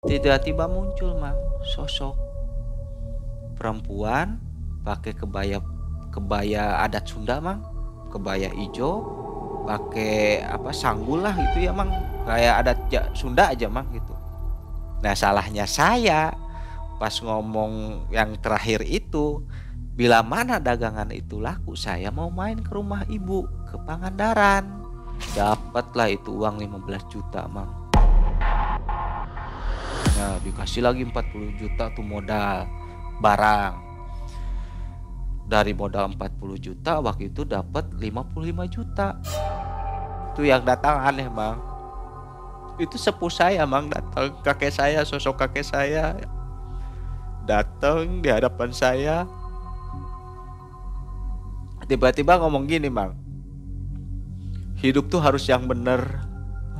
Tiba-tiba muncul Mang, sosok perempuan pakai kebaya kebaya adat Sunda Mang, kebaya ijo, pakai apa, sanggul lah gitu ya Mang, kayak adat Sunda aja Mang gitu. Nah salahnya saya pas ngomong yang terakhir itu, bila mana dagangan itu laku saya mau main ke rumah ibu, ke Pangandaran. Dapatlah itu uang 15 juta Mang. Nah dikasih lagi 40 juta tuh modal barang. Dari modal 40 juta waktu itu dapat 55 juta. Itu yang datang aneh Mang. Itu sepuh saya Mang datang, kakek saya, sosok kakek saya datang di hadapan saya. Tiba-tiba ngomong gini Mang, hidup tuh harus yang bener,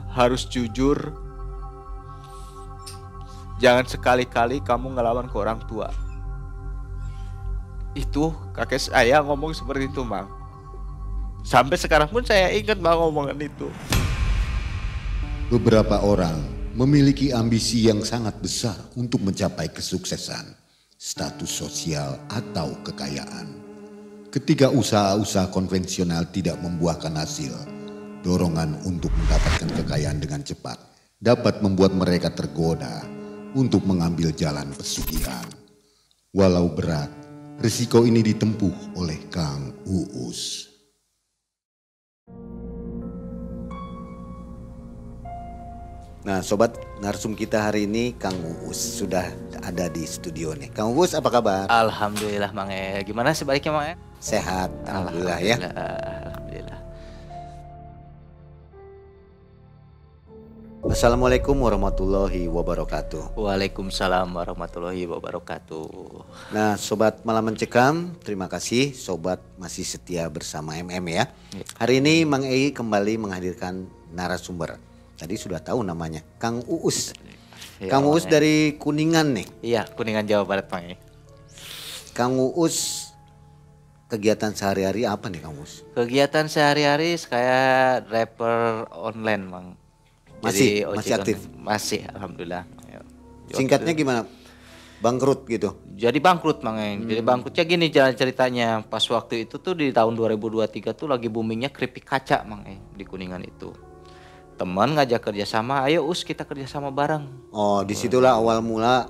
harus jujur. Jangan sekali-kali kamu ngelawan ke orang tua. Itu kakek saya ngomong seperti itu Mang. Sampai sekarang pun saya ingat Mang omongan itu. Beberapa orang memiliki ambisi yang sangat besar untuk mencapai kesuksesan, status sosial atau kekayaan. Ketika usaha-usaha konvensional tidak membuahkan hasil, dorongan untuk mendapatkan kekayaan dengan cepat dapat membuat mereka tergoda untuk mengambil jalan pesugihan. Walau berat, risiko ini ditempuh oleh Kang Uus. Nah sobat narsum kita hari ini Kang Uus sudah ada di studio nih. Kang Uus apa kabar? Alhamdulillah Mang Gimana sebaiknya Mang Sehat, alhamdulillah ya. Alhamdulillah. Assalamualaikum warahmatullahi wabarakatuh. Waalaikumsalam warahmatullahi wabarakatuh. Nah sobat malam mencekam, terima kasih sobat masih setia bersama MM ya. Hari ini Mang Ei kembali menghadirkan narasumber. Tadi sudah tahu namanya, Kang Uus. Ya, Kang Uus dari Kuningan nih. Iya, Kuningan Jawa Barat Mang Kang Uus, kegiatan sehari-hari apa nih Kang Uus? Kegiatan sehari-hari kayak rapper online Mang. Masih aktif? Masih, alhamdulillah. Singkatnya gimana? Bangkrut gitu? Jadi bangkrut Mang Jadi bangkrutnya gini jalan ceritanya. Pas waktu itu tuh di tahun 2023 tuh lagi boomingnya keripik kaca Mang di Kuningan itu. Teman ngajak kerjasama, ayo Us kita kerjasama bareng. Oh disitulah awal mula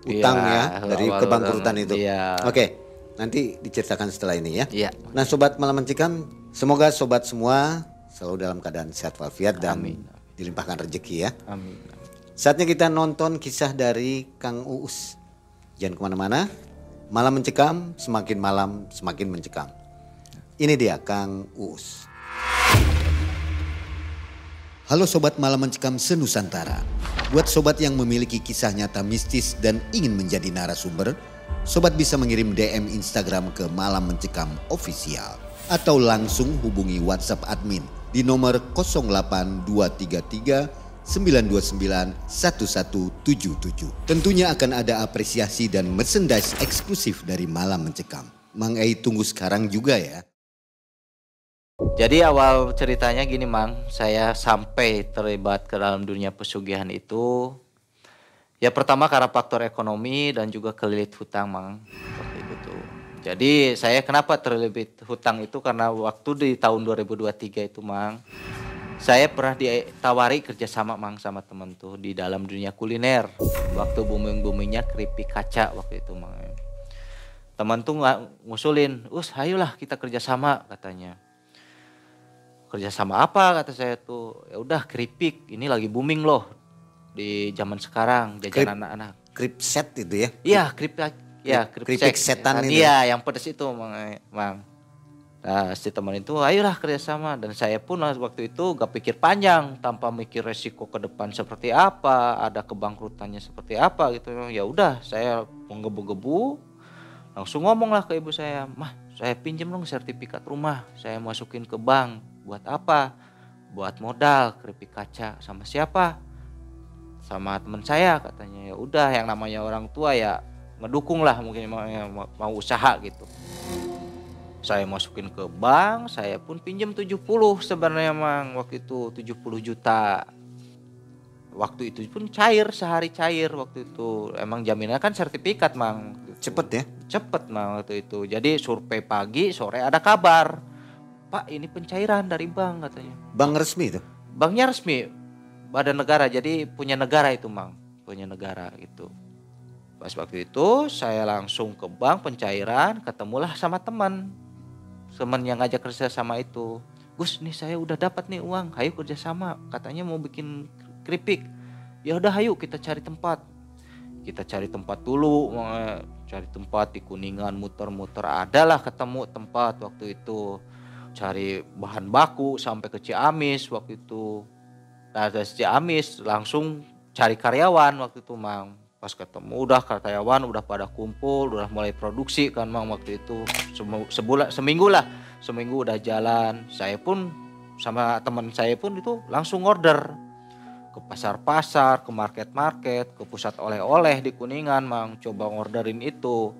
utang ya dari kebangkrutan itu. Iya. Oke, nanti diceritakan setelah ini ya. Iya. Nah sobat malam mencikam, semoga sobat semua selalu dalam keadaan sehat walafiat dan dilimpahkan rezeki ya. Amin. Saatnya kita nonton kisah dari Kang Uus. Jangan kemana-mana, malam mencekam, semakin malam semakin mencekam. Ini dia Kang Uus. Halo sobat malam mencekam senusantara. Buat sobat yang memiliki kisah nyata mistis dan ingin menjadi narasumber, sobat bisa mengirim DM Instagram ke Malam Mencekam Official atau langsung hubungi WhatsApp admin di nomor 08233 929 1177. Tentunya akan ada apresiasi dan merchandise eksklusif dari Malam Mencekam. Mang Ei tunggu sekarang juga ya. Jadi awal ceritanya gini Mang, saya sampai terlibat ke dalam dunia pesugihan itu ya pertama karena faktor ekonomi dan juga kelilit hutang Mang. Seperti itu. Jadi saya kenapa terlilit hutang itu karena waktu di tahun 2023 itu Mang, saya pernah ditawari kerjasama Mang sama temen tuh di dalam dunia kuliner. Waktu booming-boomingnya keripik kaca waktu itu Mang. Teman tuh ngusulin, Us ayolah kita kerjasama katanya. Kerjasama apa kata saya tuh, ya udah keripik ini lagi booming loh di zaman sekarang jajan anak-anak. Krip set itu ya? Iya keripik setan itu. Iya yang pedas itu Mang. Nah si teman itu ayolah kerjasama dan saya pun waktu itu gak pikir panjang tanpa mikir resiko ke depan seperti apa, ada kebangkrutannya seperti apa gitu. Ya udah saya menggebu-gebu langsung ngomong lah ke ibu saya, mah saya pinjam dong sertifikat rumah, saya masukin ke bank. Buat apa? Buat modal keripik kaca. Sama siapa? Sama teman saya katanya. Ya udah yang namanya orang tua ya ngedukung lah mungkin mau usaha gitu. Saya masukin ke bank, saya pun pinjam 70 sebenarnya Mang waktu itu 70 juta. Waktu itu pun cair, sehari cair waktu itu. Emang jaminannya kan sertifikat Mang. Cepet ya? Cepet Mang waktu itu. Jadi survei pagi, sore ada kabar. Pak ini pencairan dari bank katanya. Bank resmi itu? Banknya resmi, badan negara, jadi punya negara itu Mang. Punya negara gitu. Pas waktu itu saya langsung ke bank pencairan, ketemulah sama teman yang ngajak kerja sama itu. Gus nih saya udah dapat nih uang, ayo kerja sama, katanya mau bikin keripik. Ya udah ayo kita cari tempat. Kita cari tempat dulu, cari tempat di Kuningan, muter-muter, adalah ketemu tempat waktu itu. Cari bahan baku sampai ke Ciamis waktu itu. Nah dari Ciamis langsung cari karyawan waktu itu Mang. Pas ketemu udah karyawan udah pada kumpul, udah mulai produksi kan Mang waktu itu. Seminggu udah jalan. Saya pun sama teman saya pun itu langsung order ke pasar-pasar, ke market-market, ke pusat oleh-oleh di Kuningan Mang, coba orderin itu.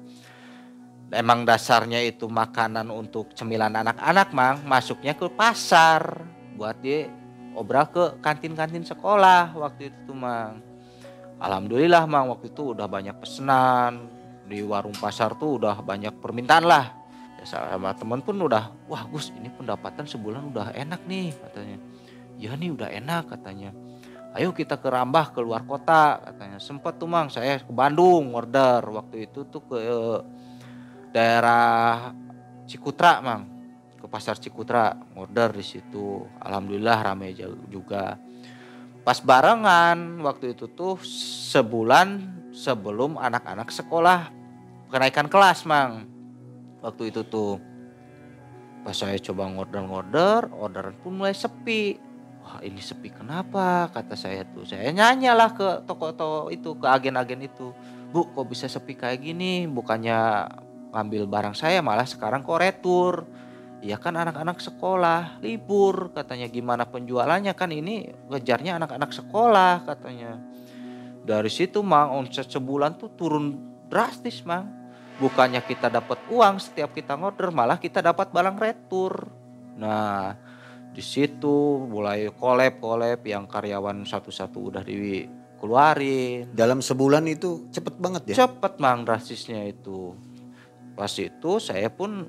Emang dasarnya itu makanan untuk cemilan anak-anak Mang, masuknya ke pasar buat diobral ke kantin-kantin sekolah waktu itu Mang. Alhamdulillah Mang waktu itu udah banyak pesanan, di warung pasar tuh udah banyak permintaan lah. Ya, sama teman pun udah, wah Gus ini pendapatan sebulan udah enak nih katanya. Ya nih udah enak katanya. Ayo kita ke Rambah keluar kota katanya. Sempet tuh Mang saya ke Bandung order waktu itu tuh ke daerah Cikutra Mang. Ke pasar Cikutra order di situ. Alhamdulillah ramai juga. Pas barengan waktu itu tuh sebulan sebelum anak-anak sekolah kenaikan kelas Mang. Waktu itu tuh pas saya coba orderan pun mulai sepi. Wah ini sepi kenapa kata saya tuh. Saya nyanyalah ke toko-toko itu, ke agen-agen itu. Bu kok bisa sepi kayak gini, bukannya ngambil barang saya malah sekarang kok retur. Ya kan anak-anak sekolah libur katanya, gimana penjualannya kan ini ngejarnya anak-anak sekolah katanya. Dari situ Mang omset sebulan tuh turun drastis Mang. Bukannya kita dapat uang setiap kita ngorder, malah kita dapat barang retur. Nah, di situ mulai collab yang karyawan satu-satu udah dikeluarin. Dalam sebulan itu cepet banget ya? Cepet Mang drastisnya itu. Pas itu saya pun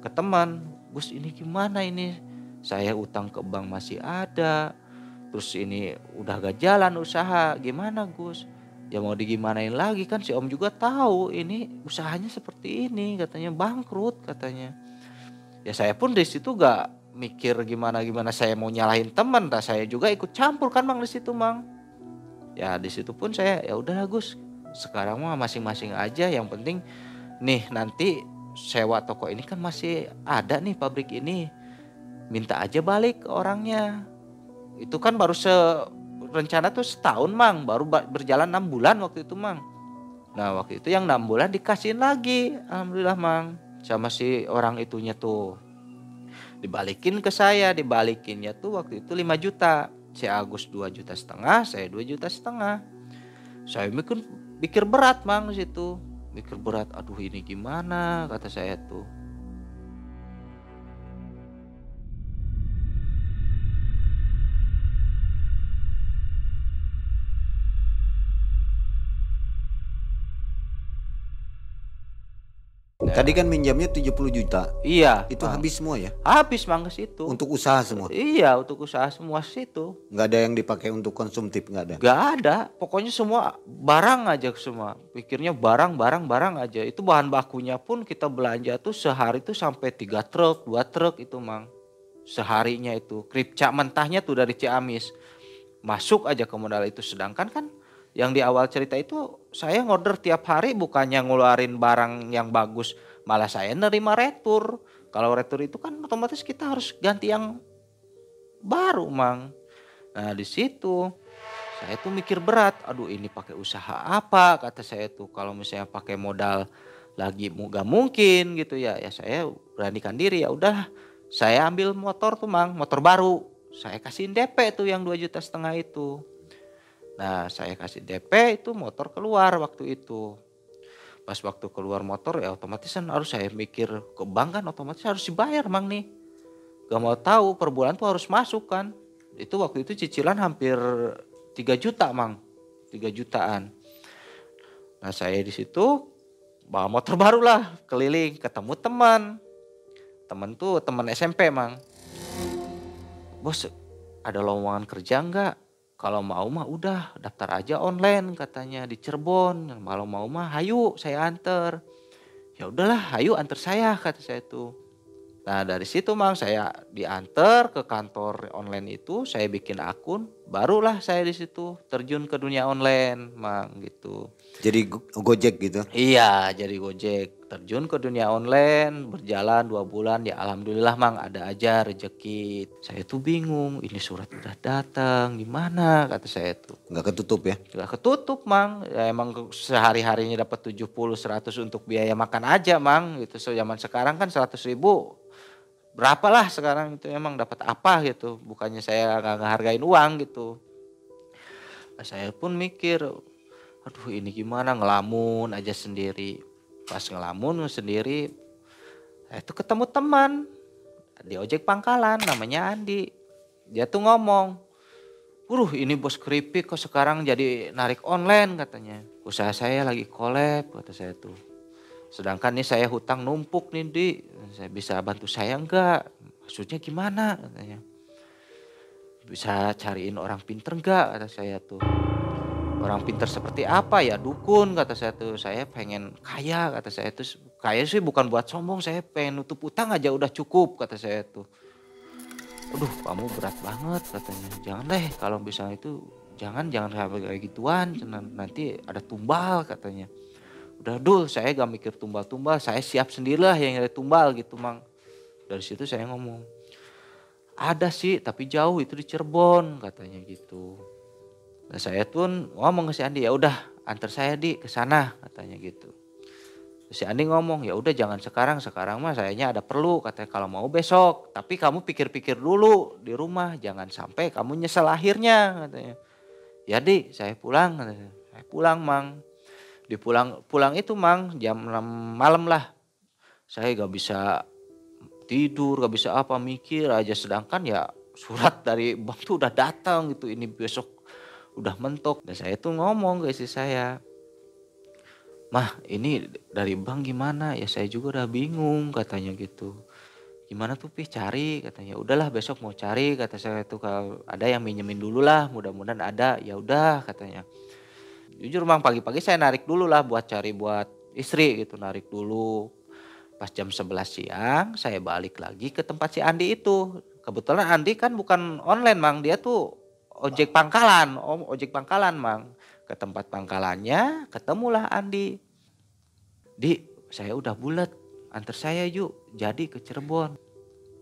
ke teman, Gus ini gimana ini? Saya utang ke bank masih ada. Terus ini udah gak jalan usaha, gimana Gus? Ya mau digimanain lagi kan si Om juga tahu ini usahanya seperti ini katanya bangkrut katanya. Ya saya pun di situ gak mikir gimana saya mau nyalahin teman, saya juga ikut campur kan Mang di situ Mang. Ya di situ pun saya ya udah Gus, sekarang mah masing-masing aja, yang penting nih nanti sewa toko ini kan masih ada nih pabrik ini, minta aja balik ke orangnya. Itu kan baru rencana tuh setahun Mang, baru berjalan 6 bulan waktu itu Mang. Nah waktu itu yang 6 bulan dikasihin lagi alhamdulillah Mang sama si orang itunya tuh. Dibalikin ke saya, dibalikinnya tuh waktu itu 5 juta. Si Agus 2,5 juta, saya 2,5 juta. Saya mikir berat Mang di situ. Mikir berat, aduh ini gimana kata saya tuh. Tadi kan minjamnya 70 juta. Iya. Itu Mang. habis semua ya? Habis Mang ke situ. Untuk usaha semua? Iya untuk usaha semua situ. Nggak ada yang dipakai untuk konsumtif, nggak ada? Nggak ada. Pokoknya semua barang aja semua. Pikirnya barang aja. Itu bahan bakunya pun kita belanja tuh sehari tuh sampai 3 truk, 2 truk itu Mang. Seharinya itu. Kripca mentahnya tuh dari Ciamis. Masuk aja ke modal itu. Sedangkan kan yang di awal cerita itu saya ngorder tiap hari, bukannya ngeluarin barang yang bagus, malah saya nerima retur. Kalau retur itu kan otomatis kita harus ganti yang baru Mang. Nah di situ saya tuh mikir berat, aduh ini pakai usaha apa kata saya tuh, kalau misalnya pakai modal lagi gak mungkin gitu ya. Ya saya beranikan diri, ya udah saya ambil motor tuh Mang, motor baru. Saya kasihin DP tuh yang 2,5 juta itu. Nah saya kasih DP itu motor keluar waktu itu. Pas waktu keluar motor ya otomatis kan harus saya mikir ke bank kan, otomatis harus dibayar Mang nih. Gak mau tahu per bulan tuh harus masuk kan. Itu waktu itu cicilan hampir 3 juta Mang, 3 jutaan. Nah saya di situ bawa motor baru lah keliling, ketemu teman tuh teman SMP Mang. Bos ada lowongan kerja nggak? Kalau mau mah udah daftar aja online katanya di Cirebon. Kalau mau mah hayu saya anter. Ya udahlah hayu anter saya kata saya tuh. Nah dari situ Mang saya diantar ke kantor online itu, saya bikin akun, barulah saya di situ terjun ke dunia online Mang gitu. Jadi Gojek gitu. Iya jadi Gojek, terjun ke dunia online, berjalan 2 bulan ya alhamdulillah Mang ada aja rezeki. Saya tuh bingung, ini surat udah datang gimana kata saya tuh. Nggak ketutup ya? Gak ketutup Mang, ya emang sehari-harinya dapat 70-100 untuk biaya makan aja Mang gitu. So zaman sekarang kan 100.000 berapalah sekarang itu emang dapat apa gitu. Bukannya saya gak ngehargain uang gitu. Nah, saya pun mikir, aduh ini gimana ngelamun aja sendiri. Pas ngelamun sendiri, saya tuh ketemu teman di ojek pangkalan namanya Andi. Dia tuh ngomong, ini bos keripik kok sekarang jadi narik online katanya. Usaha saya lagi collab kata saya tuh. Sedangkan nih saya hutang numpuk nih Di, saya bisa bantu saya enggak? Maksudnya gimana katanya. Bisa cariin orang pinter enggak kata saya tuh. Orang pinter seperti apa ya dukun kata saya tuh. Saya pengen kaya kata saya tuh. Kaya sih bukan buat sombong, saya pengen nutup utang aja udah cukup kata saya tuh. Aduh kamu berat banget katanya. Jangan deh kalau misalnya itu jangan sampai kayak gituan. Nanti ada tumbal katanya. Udah dul saya gak mikir tumbal-tumbal, saya siap sendirilah yang nyari tumbal gitu Mang. Dari situ saya ngomong, ada sih tapi jauh itu di Cirebon katanya gitu. Nah saya pun ngomong ke si Andi, ya udah antar saya Di ke sana katanya gitu. Terus si Andi ngomong, ya udah jangan sekarang mah sayanya ada perlu katanya, kalau mau besok. Tapi kamu pikir-pikir dulu di rumah, jangan sampai kamu nyesel akhirnya katanya. Ya Di saya pulang katanya, saya pulang Mang. Pulang itu Mang jam 6 malam lah. Saya gak bisa tidur, gak bisa apa, mikir aja. Sedangkan ya surat dari bank tuh udah datang gitu, ini besok udah mentok. Dan saya tuh ngomong ke istri saya, Mah ini dari bank gimana? Ya saya juga udah bingung katanya gitu. Gimana tuh Pi cari katanya. Udahlah besok mau cari kata saya tuh, kalau ada yang minjemin dulu lah, mudah-mudahan ada. Ya udah katanya. Jujur Mang pagi-pagi saya narik dulu lah buat cari buat istri gitu, narik dulu. Pas jam 11 siang saya balik lagi ke tempat si Andi itu. Kebetulan Andi kan bukan online Mang, dia tuh ojek pangkalan, ojek pangkalan Mang. Ke tempat pangkalannya ketemulah Andi. Di saya udah bulat, antar saya yuk jadi ke Cirebon.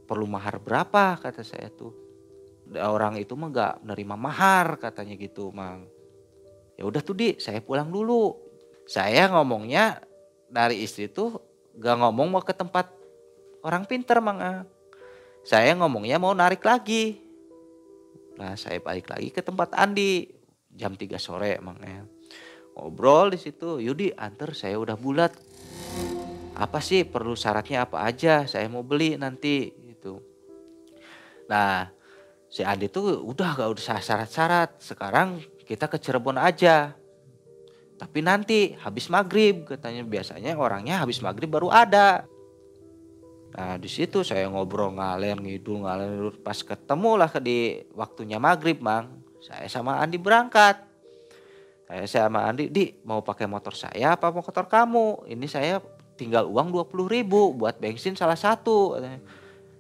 Perlu mahar berapa kata saya tuh. Orang itu mah gak menerima mahar katanya gitu Mang. Ya udah tuh Di, saya pulang dulu. Saya ngomongnya dari istri tuh gak ngomong mau ke tempat orang pinter Mang. Saya ngomongnya mau narik lagi. Nah saya balik lagi ke tempat Andi jam 3 sore Mang. Ngobrol di situ, Yudi antar saya udah bulat. Apa sih perlu syaratnya apa aja, saya mau beli nanti gitu. Nah si Andi tuh udah gak usah syarat-syarat, sekarang kita ke Cirebon aja. Tapi nanti habis maghrib katanya, biasanya orangnya habis maghrib baru ada. Nah di situ saya ngobrol ngalir ngidul pas ketemu lah di waktunya maghrib Mang. Saya sama Andi berangkat. Saya sama Andi, Di mau pakai motor saya apa motor kamu? Ini saya tinggal uang 20.000 buat bensin salah satu.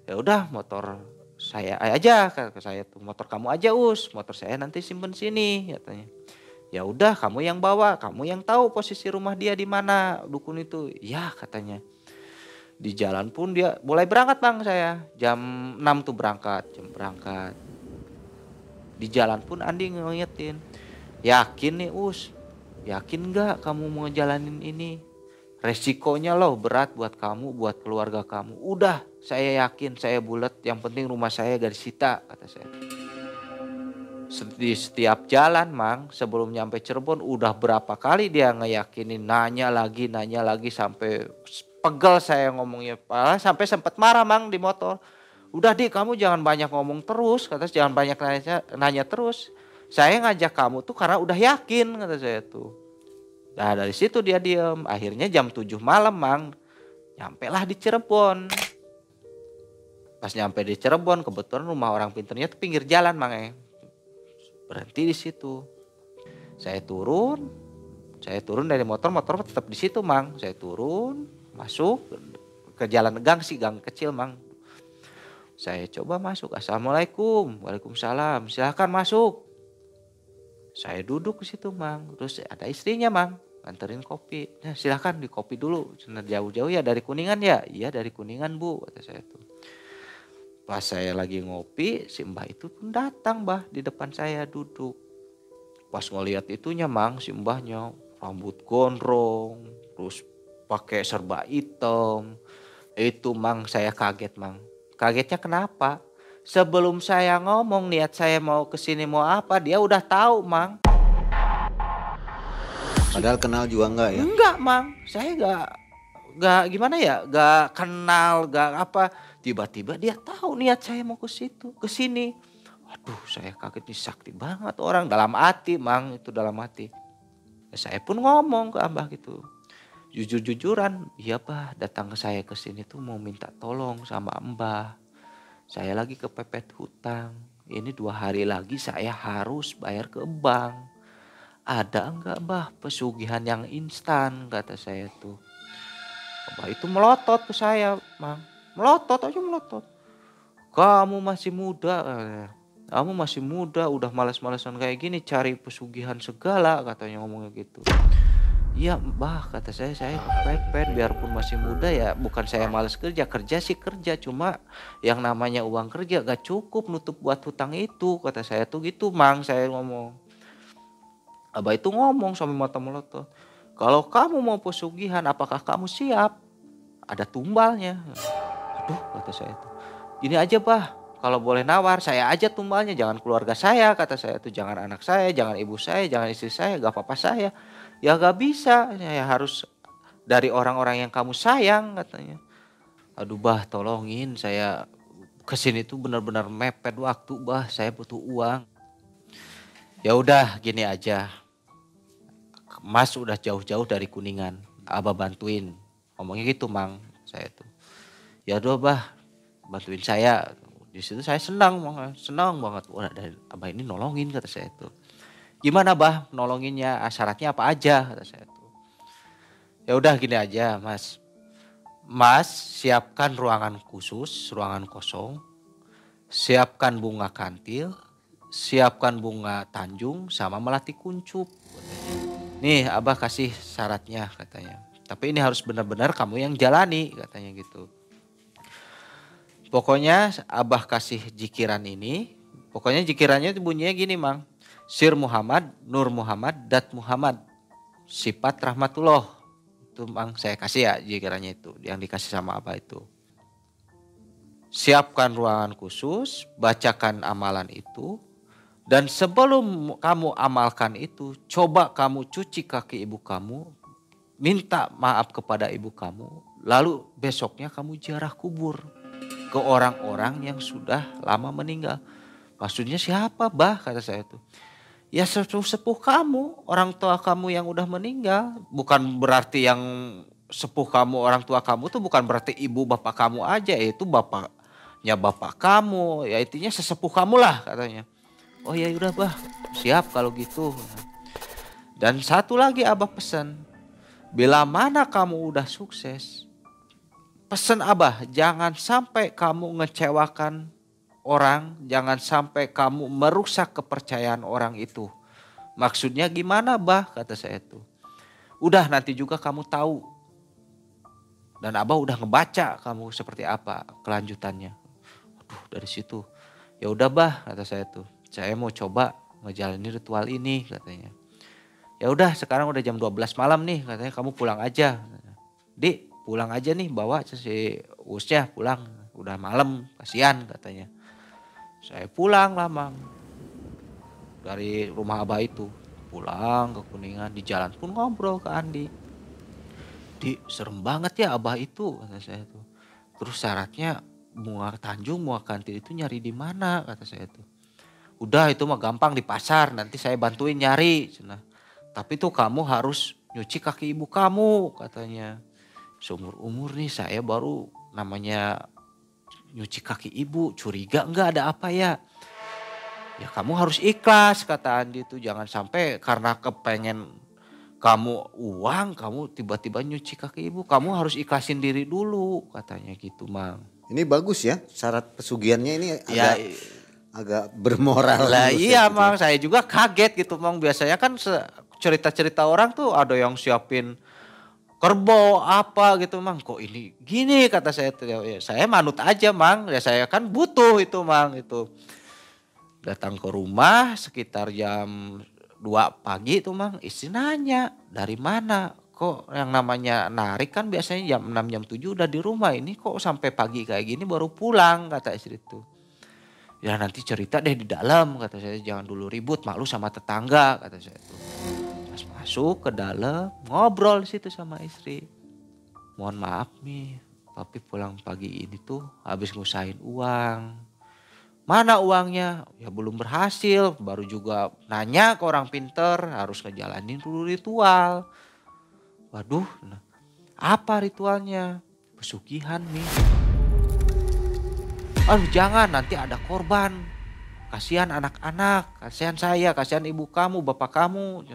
Ya udah motor saya aja kata saya tuh, motor kamu aja motor saya nanti simpen sini katanya. Ya udah kamu yang bawa, kamu yang tahu posisi rumah dia di mana dukun itu. Ya katanya. Di jalan pun dia mulai berangkat Bang, saya jam 6 tuh berangkat. Di jalan pun Andi ngingetin, yakin nih yakin gak kamu mau ngejalanin ini? Resikonya loh berat buat kamu, buat keluarga kamu. Udah saya yakin, saya bulat, yang penting rumah saya gak disita kata saya. Di setiap jalan Mang sebelum nyampe Cirebon udah berapa kali dia ngeyakinin, nanya lagi sampai pegel saya ngomongnya, sampai sempat marah Mang di motor. Udah Di kamu jangan banyak ngomong terus, kata jangan banyak nanya terus. Saya ngajak kamu tuh karena udah yakin, kata saya tuh. Nah dari situ dia diem. Akhirnya jam 7 malam Mang, nyampe lah di Cirebon. Pas nyampe di Cirebon, kebetulan rumah orang pinternya tuh pinggir jalan Mang. Berhenti di situ. Saya turun dari motor tetap di situ Mang. Saya turun, masuk ke jalan gang sih, gang kecil Mang. Saya coba masuk. Assalamualaikum. Waalaikumsalam. Silahkan masuk. Saya duduk di situ Mang. Terus ada istrinya Mang, nganterin kopi. Nah, silahkan di kopi dulu. Jauh-jauh ya dari Kuningan ya? Iya dari Kuningan Bu, kata saya tuh. Pas saya lagi ngopi, si Mbah itu pun datang Mbah di depan saya duduk. Pas ngeliat itunya Mang, si Mbahnya rambut gondrong, terus pakai serba hitam. Itu Mang saya kaget Mang. Kagetnya kenapa? Sebelum saya ngomong niat saya mau kesini mau apa, dia udah tahu Mang. Padahal kenal juga enggak ya? Enggak Mang, saya enggak gimana ya, enggak kenal, enggak apa. Tiba-tiba dia tahu niat saya mau ke situ, ke sini. Waduh, saya kaget nih, sakti banget orang, dalam hati Mang, itu dalam hati. Ya, saya pun ngomong ke Abah gitu. Jujur-jujuran, iya Bah, datang ke saya ke sini tuh mau minta tolong sama Mbah. Saya lagi kepepet hutang. Ini 2 hari lagi saya harus bayar ke bank. Ada enggak Bah pesugihan yang instan, kata saya tuh. Abah itu melotot ke saya Mang. Melotot aja melotot. Kamu masih muda. Kamu masih muda, udah malas-malasan kayak gini cari pesugihan segala, katanya ngomongnya gitu. Iya Mbah, kata saya kepepet, biarpun masih muda ya bukan saya malas kerja, kerja sih kerja, cuma yang namanya uang kerja gak cukup nutup buat hutang itu, kata saya tuh gitu Mang, saya ngomong. Abah itu ngomong sambil mata melotot, kalau kamu mau pesugihan apakah kamu siap? Ada tumbalnya. Aduh, kata saya tuh. Gini aja Bah, kalau boleh nawar saya aja tumbalnya, jangan keluarga saya, kata saya tuh, jangan anak saya, jangan ibu saya, jangan istri saya, gak apa-apa saya. Ya gak bisa, saya harus dari orang-orang yang kamu sayang, katanya. Aduh Bah, tolongin saya kesini tuh benar-benar mepet waktu Bah, saya butuh uang. Ya udah gini aja, Mas udah jauh-jauh dari Kuningan, Abah bantuin. Ngomongnya gitu Mang, saya tuh. Ya udah Bah, bantuin saya. Di situ saya senang banget. Wah, dari Abah ini nolongin, kata saya tuh. Gimana Bah nolonginnya, syaratnya apa aja, kata saya tuh. Ya udah gini aja Mas. Mas siapkan ruangan khusus, ruangan kosong. Siapkan bunga kantil, siapkan bunga tanjung sama melati kuncup. Nih Abah kasih syaratnya, katanya. Tapi ini harus benar-benar kamu yang jalani, katanya gitu. Pokoknya Abah kasih jikiran ini. Pokoknya jikirannya itu bunyinya gini Mang. Sir Muhammad, Nur Muhammad, Dat Muhammad. Sifat rahmatullah. Itu Mang saya kasih ya jikirannya itu. Yang dikasih sama Abah itu. Siapkan ruangan khusus. Bacakan amalan itu. Dan sebelum kamu amalkan itu, coba kamu cuci kaki ibu kamu, minta maaf kepada ibu kamu, lalu besoknya kamu ziarah kubur ke orang-orang yang sudah lama meninggal. Maksudnya siapa Bah, kata saya tuh. Ya sepuh kamu, orang tua kamu yang udah meninggal. Bukan berarti yang sepuh kamu, orang tua kamu tuh bukan berarti ibu bapak kamu aja, itu bapaknya bapak kamu, ya intinya sesepuh kamu lah, katanya. Oh ya udah Bah, siap kalau gitu. Dan satu lagi Abah pesan, bila mana kamu udah sukses, pesan Abah jangan sampai kamu ngecewakan orang, jangan sampai kamu merusak kepercayaan orang itu. Maksudnya gimana Bah, kata saya tuh. Udah nanti juga kamu tahu. Dan Abah udah ngebaca kamu seperti apa kelanjutannya. Aduh, dari situ, ya udah Bah, kata saya tuh. Saya mau coba ngejalanin ritual ini, katanya. Ya udah sekarang udah jam 12 malam nih, katanya kamu pulang aja. Dik pulang aja nih, bawa si Usnya pulang. Udah malam kasihan, katanya. Saya pulang lah Mang. Dari rumah Abah itu. Pulang ke Kuningan, di jalan pun ngobrol ke Andi. Di serem banget ya Abah itu, kata saya tuh. Terus syaratnya bunga tanjung, bunga kantil itu nyari di mana, kata saya tuh. Udah itu mah gampang di pasar, nanti saya bantuin nyari. Cenah. Tapi tuh kamu harus nyuci kaki ibu kamu katanya. Seumur umur nih saya baru namanya nyuci kaki ibu, curiga enggak ada apa ya? Ya kamu harus ikhlas kata Andi itu, jangan sampai karena kepengen kamu uang, kamu tiba-tiba nyuci kaki ibu, kamu harus ikhlasin diri dulu katanya gitu Mang. Ini bagus ya, syarat pesugihannya ini Ya agak bermoral. lah menurut iya saya gitu ya. Mang, saya juga kaget gitu Mang, biasanya kan cerita-cerita orang tuh ada yang siapin kerbau apa gitu Mang, kok ini gini kata saya tuh, ya, saya manut aja Mang, ya saya kan butuh itu Mang itu. Datang ke rumah sekitar jam 2 pagi itu Mang, istri nanya, "Dari mana? Kok yang namanya narik kan biasanya jam 6 jam 7 udah di rumah, ini kok sampai pagi kayak gini baru pulang?" kata istri itu. "Ya nanti cerita deh di dalam," kata saya, "jangan dulu ribut, malu sama tetangga," kata saya itu. Pas masuk ke dalam, ngobrol di situ sama istri. "Mohon maaf nih, tapi pulang pagi ini tuh habis ngusahain uang. Mana uangnya? Ya belum berhasil, baru juga nanya ke orang pinter, harus ngejalanin dulu ritual." Waduh, nah, apa ritualnya? Pesugihan nih. "Aduh jangan, nanti ada korban. Kasihan anak-anak, kasihan saya, kasihan ibu kamu, bapak kamu."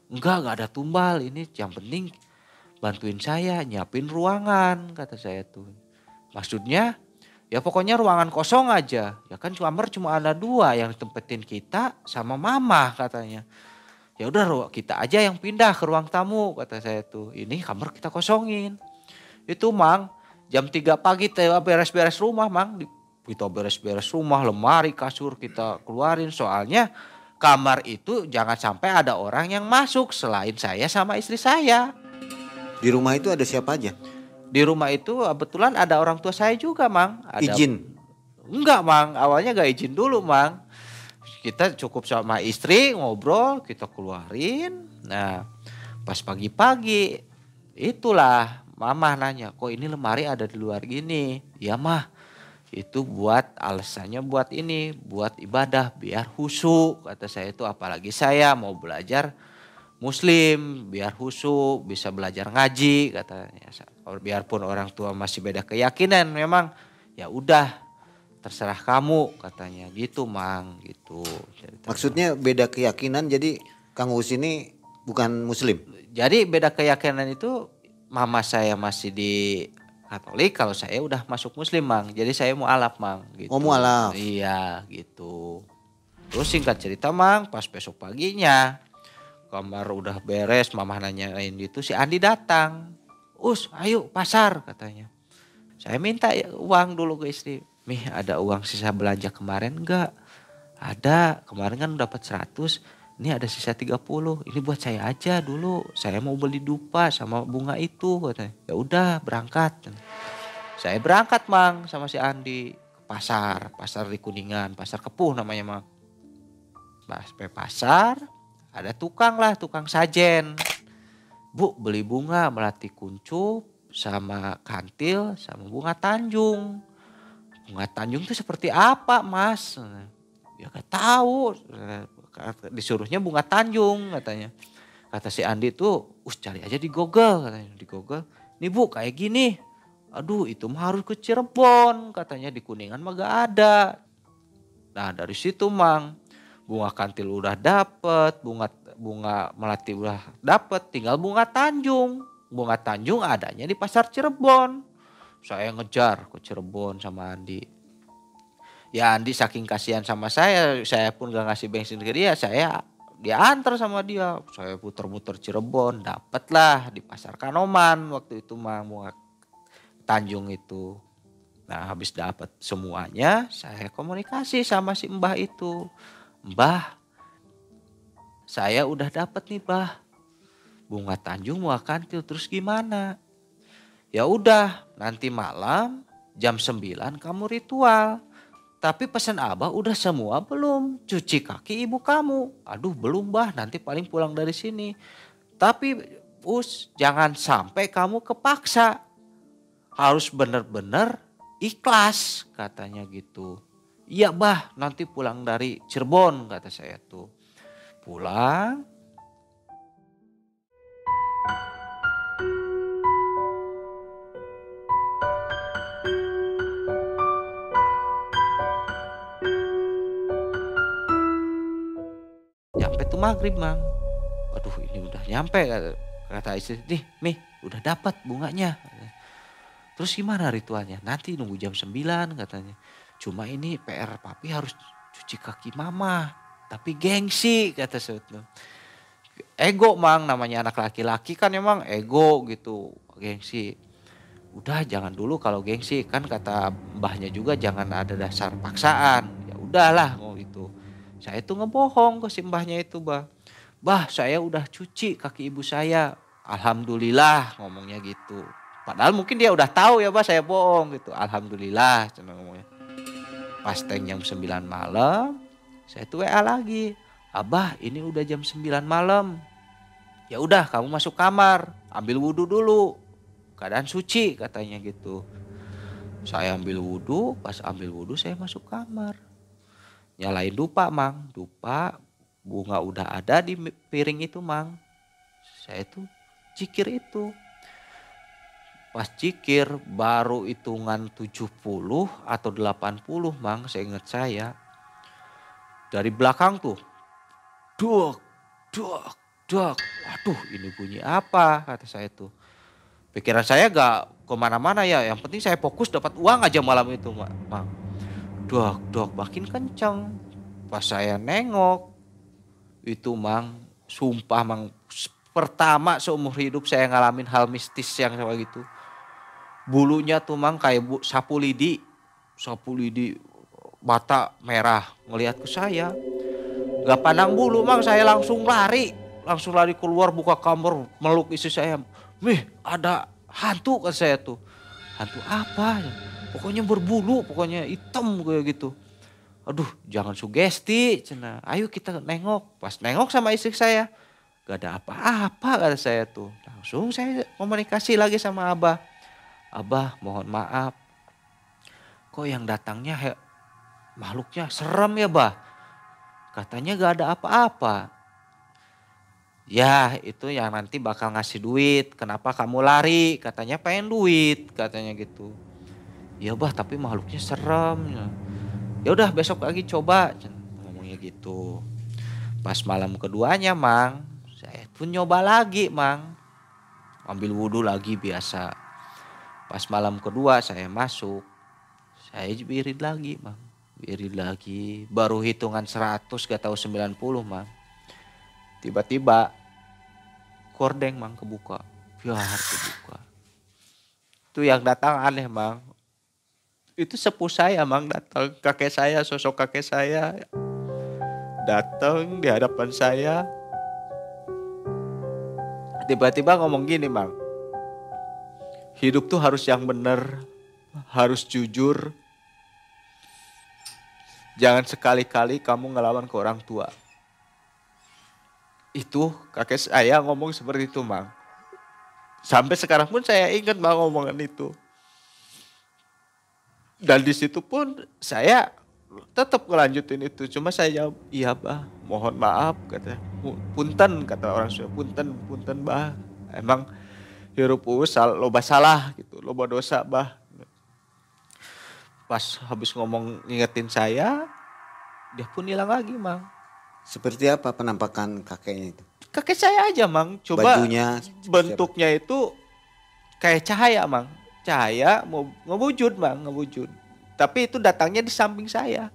Enggak ada tumbal, ini yang penting bantuin saya nyiapin ruangan," kata saya tuh. Maksudnya ya pokoknya ruangan kosong aja. Ya kan kamar cuma ada 2 yang ditempetin kita sama mama katanya. "Ya udah kita aja yang pindah ke ruang tamu," kata saya tuh. "Ini kamar kita kosongin." Itu Mang, jam 3 pagi beres-beres rumah Mang. Kita beres-beres rumah, lemari, kasur kita keluarin. Soalnya kamar itu jangan sampai ada orang yang masuk selain saya sama istri saya. Di rumah itu ada siapa aja? Di rumah itu kebetulan ada orang tua saya juga Mang. Izin? Enggak Mang, awalnya gak izin dulu Mang. Kita cukup sama istri ngobrol, kita keluarin. Nah pas pagi-pagi itulah mama nanya, "Kok ini lemari ada di luar gini?" "Ya mah, itu buat alasannya buat ini, buat ibadah biar khusyuk," kata saya itu, "apalagi saya mau belajar muslim biar khusyuk, bisa belajar ngaji," katanya. "Biarpun orang tua masih beda keyakinan memang ya udah terserah kamu," katanya gitu Mang gitu. Maksudnya beda keyakinan, jadi Kang Uus ini bukan muslim? Jadi beda keyakinan itu mama saya masih di Katolik, kalau saya udah masuk muslim Mang. Jadi saya mualaf Mang gitu. Oh, mualaf. Iya gitu. Terus singkat cerita Mang, pas besok paginya kamar udah beres, mama nanyain gitu, si Andi datang. "Us, ayo pasar," katanya. Saya minta ya uang dulu ke istri. "Mih, ada uang sisa belanja kemarin enggak?" "Ada, kemarin kan dapat 100, ini ada sisa 30. Ini buat saya aja dulu. Saya mau beli dupa sama bunga itu," katanya. "Ya udah, berangkat." Saya berangkat Mang sama si Andi ke pasar, pasar di Kuningan, pasar Kepuh namanya Mang. Pas sampai pasar, ada tukang sajen. "Bu, beli bunga melati kuncup sama kantil sama bunga Tanjung." "Bunga Tanjung itu seperti apa Mas?" "Ya gak tahu, disuruhnya bunga Tanjung," katanya. Kata si Andi tuh, cari aja di Google," katanya. Di Google, "Nih Bu kayak gini." "Aduh itu mah harus ke Cirebon," katanya, "di Kuningan mah gak ada." Nah dari situ Mang, bunga kantil udah dapet, bunga bunga melati udah dapet, tinggal bunga Tanjung. Bunga Tanjung adanya di pasar Cirebon. Saya ngejar ke Cirebon sama Andi. Ya Andi saking kasihan sama saya pun gak ngasih bensin ke dia, dia antar sama dia. Saya puter-puter Cirebon, dapatlah di pasar Kanoman waktu itu Mang bunga Tanjung itu. Nah habis dapat semuanya, saya komunikasi sama si Mbah itu. "Mbah, saya udah dapat nih Mbah, bunga Tanjung bunga kantil, terus gimana?" "Ya udah, nanti malam jam 9 kamu ritual. Tapi pesan Abah udah semua belum? Cuci kaki ibu kamu." "Aduh belum Mbah, nanti paling pulang dari sini. Tapi jangan sampai kamu kepaksa. Harus benar-benar ikhlas," katanya gitu. Iya bah, nanti pulang dari Cirebon kata saya tuh. Pulang, nyampe tuh maghrib mang. Aduh ini udah nyampe kata istri, nih Mi udah dapat bunganya. Terus gimana ritualnya? Nanti nunggu jam 9 katanya. Cuma ini PR papi harus cuci kaki mama. Tapi gengsi kata saya tuh. Ego mang, namanya anak laki-laki kan emang ego gitu, gengsi. Udah jangan dulu kalau gengsi, kan kata mbahnya juga jangan ada dasar paksaan. Ya udahlah ngomong gitu. Saya tuh ngebohong ke si mbahnya itu bah. Bah saya udah cuci kaki ibu saya. Alhamdulillah ngomongnya gitu. Padahal mungkin dia udah tahu ya bah saya bohong gitu. Alhamdulillah cina ngomongnya. Pas teng jam 9 malam, saya tuh WA lagi. Abah ini udah jam 9 malam. Ya udah kamu masuk kamar, ambil wudhu dulu. Keadaan suci katanya gitu. Saya ambil wudhu, pas ambil wudhu saya masuk kamar. Nyalain dupa mang, dupa bunga udah ada di piring itu mang. Saya tuh cikir itu. Pas cikir baru hitungan 70 atau 80 mang, saya ingat saya. Dari belakang tuh, duk, duk, duk. Waduh ini bunyi apa kata saya tuh. Pikiran saya gak kemana-mana ya, yang penting saya fokus dapat uang aja malam itu mang. Dok, dok, makin kenceng. Pas saya nengok, itu mang, sumpah mang, pertama seumur hidup saya ngalamin hal mistis yang kayak gitu. Bulunya tuh mang kayak sapu lidi, mata merah ngelihat ke saya. Gak pandang bulu mang, saya langsung lari keluar buka kamar meluk istri saya. Mih ada hantu kan saya tuh. Hantu apa? Pokoknya berbulu, pokoknya hitam kayak gitu. Aduh jangan sugesti cina. Ayo kita nengok. Pas nengok sama istri saya. Gak ada apa-apa kata saya tuh. Langsung saya komunikasi lagi sama Abah. Abah mohon maaf. Kok yang datangnya makhluknya serem ya bah. Katanya gak ada apa-apa. Ya itu yang nanti bakal ngasih duit. Kenapa kamu lari? Katanya pengen duit katanya gitu. Ya bah tapi makhluknya serem. Ya udah besok lagi coba ngomongnya gitu. Pas malam keduanya mang, saya pun nyoba lagi mang. Ambil wudhu lagi biasa. Pas malam kedua saya masuk. Saya wirid lagi mang. Wirid lagi. Baru hitungan 100 gak tahu 90 mang. Tiba-tiba gordeng mang kebuka. Biar kebuka. Itu yang datang aneh mang. Itu sepuh saya mang datang. Kakek saya, sosok kakek saya. Datang di hadapan saya. Tiba-tiba ngomong gini mang. Hidup tuh harus yang benar. Harus jujur. Jangan sekali-kali kamu ngelawan ke orang tua. Itu kakek saya ngomong seperti itu mang. Sampai sekarang pun saya ingat mang omongan itu. Dan di situ pun saya tetap ngelanjutin itu. Cuma saya jawab, iya bah, mohon maaf kata. Punten kata orang Sunda, punten bah. Emang hirup loba salah gitu, loba dosa bah. Pas habis ngomong ngingetin saya, dia pun hilang lagi mang. Seperti apa penampakan kakeknya itu? Kakek saya aja mang, coba Bajunya bentuknya itu kayak cahaya mang. Cahaya mau ngewujud mang, ngewujud. Tapi itu datangnya di samping saya.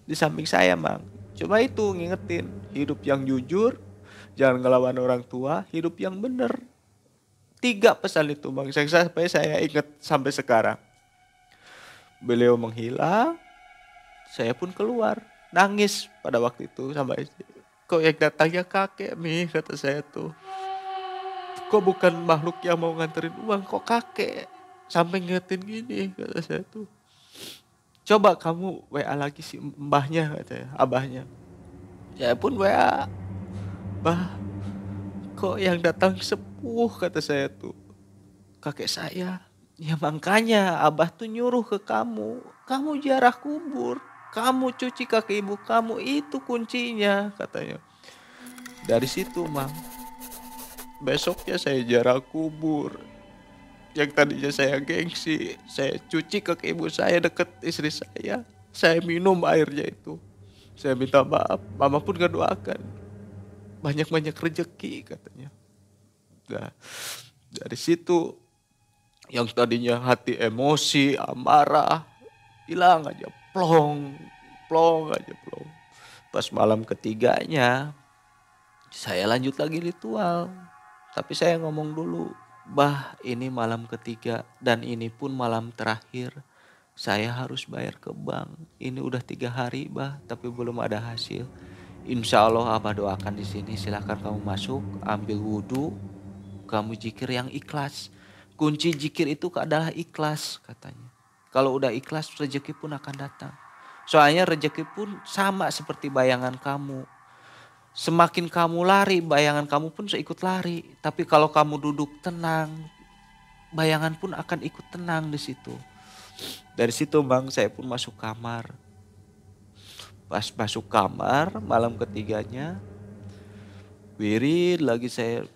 Di samping saya mang. Coba itu ngingetin, hidup yang jujur, jangan ngelawan orang tua, hidup yang benar. 3 pesan itu mang, sampai saya ingat sampai sekarang. Beliau menghilang, saya pun keluar. Nangis pada waktu itu sama istri. Kok yang datangnya kakek nih kata saya tuh. Kok bukan makhluk yang mau nganterin uang, kok kakek. Sampai ngingetin gini kata saya tuh. Coba kamu WA lagi si mbahnya katanya, abahnya. Saya pun WA. Bah, kok yang datang sepuh kata saya tuh. Kakek saya. Ya makanya abah tuh nyuruh ke kamu. Kamu ziarah kubur. Kamu cuci kaki ibu kamu, itu kuncinya katanya. Dari situ Mang, besoknya saya jarah kubur. Yang tadinya saya gengsi, saya cuci kaki ibu saya deket istri saya. Saya minum airnya itu. Saya minta maaf, mama pun gak doakan. Banyak-banyak rejeki katanya. Nah, dari situ yang tadinya hati emosi, amarah, hilang aja, plong, plong aja, plong. Pas malam ketiganya, saya lanjut lagi ritual. Tapi saya ngomong dulu, Bah ini malam ketiga dan ini pun malam terakhir. Saya harus bayar ke bank. Ini udah 3 hari bah, tapi belum ada hasil. Insya Allah Abah doakan di sini. Silahkan kamu masuk, ambil wudhu, kamu zikir yang ikhlas. Kunci zikir itu adalah ikhlas katanya. Kalau udah ikhlas rezeki pun akan datang. Soalnya rezeki pun sama seperti bayangan kamu. Semakin kamu lari, bayangan kamu pun seikut lari. Tapi kalau kamu duduk tenang, bayangan pun akan ikut tenang di situ. Dari situ Bang saya pun masuk kamar. Pas masuk kamar malam ketiganya, wirid lagi saya.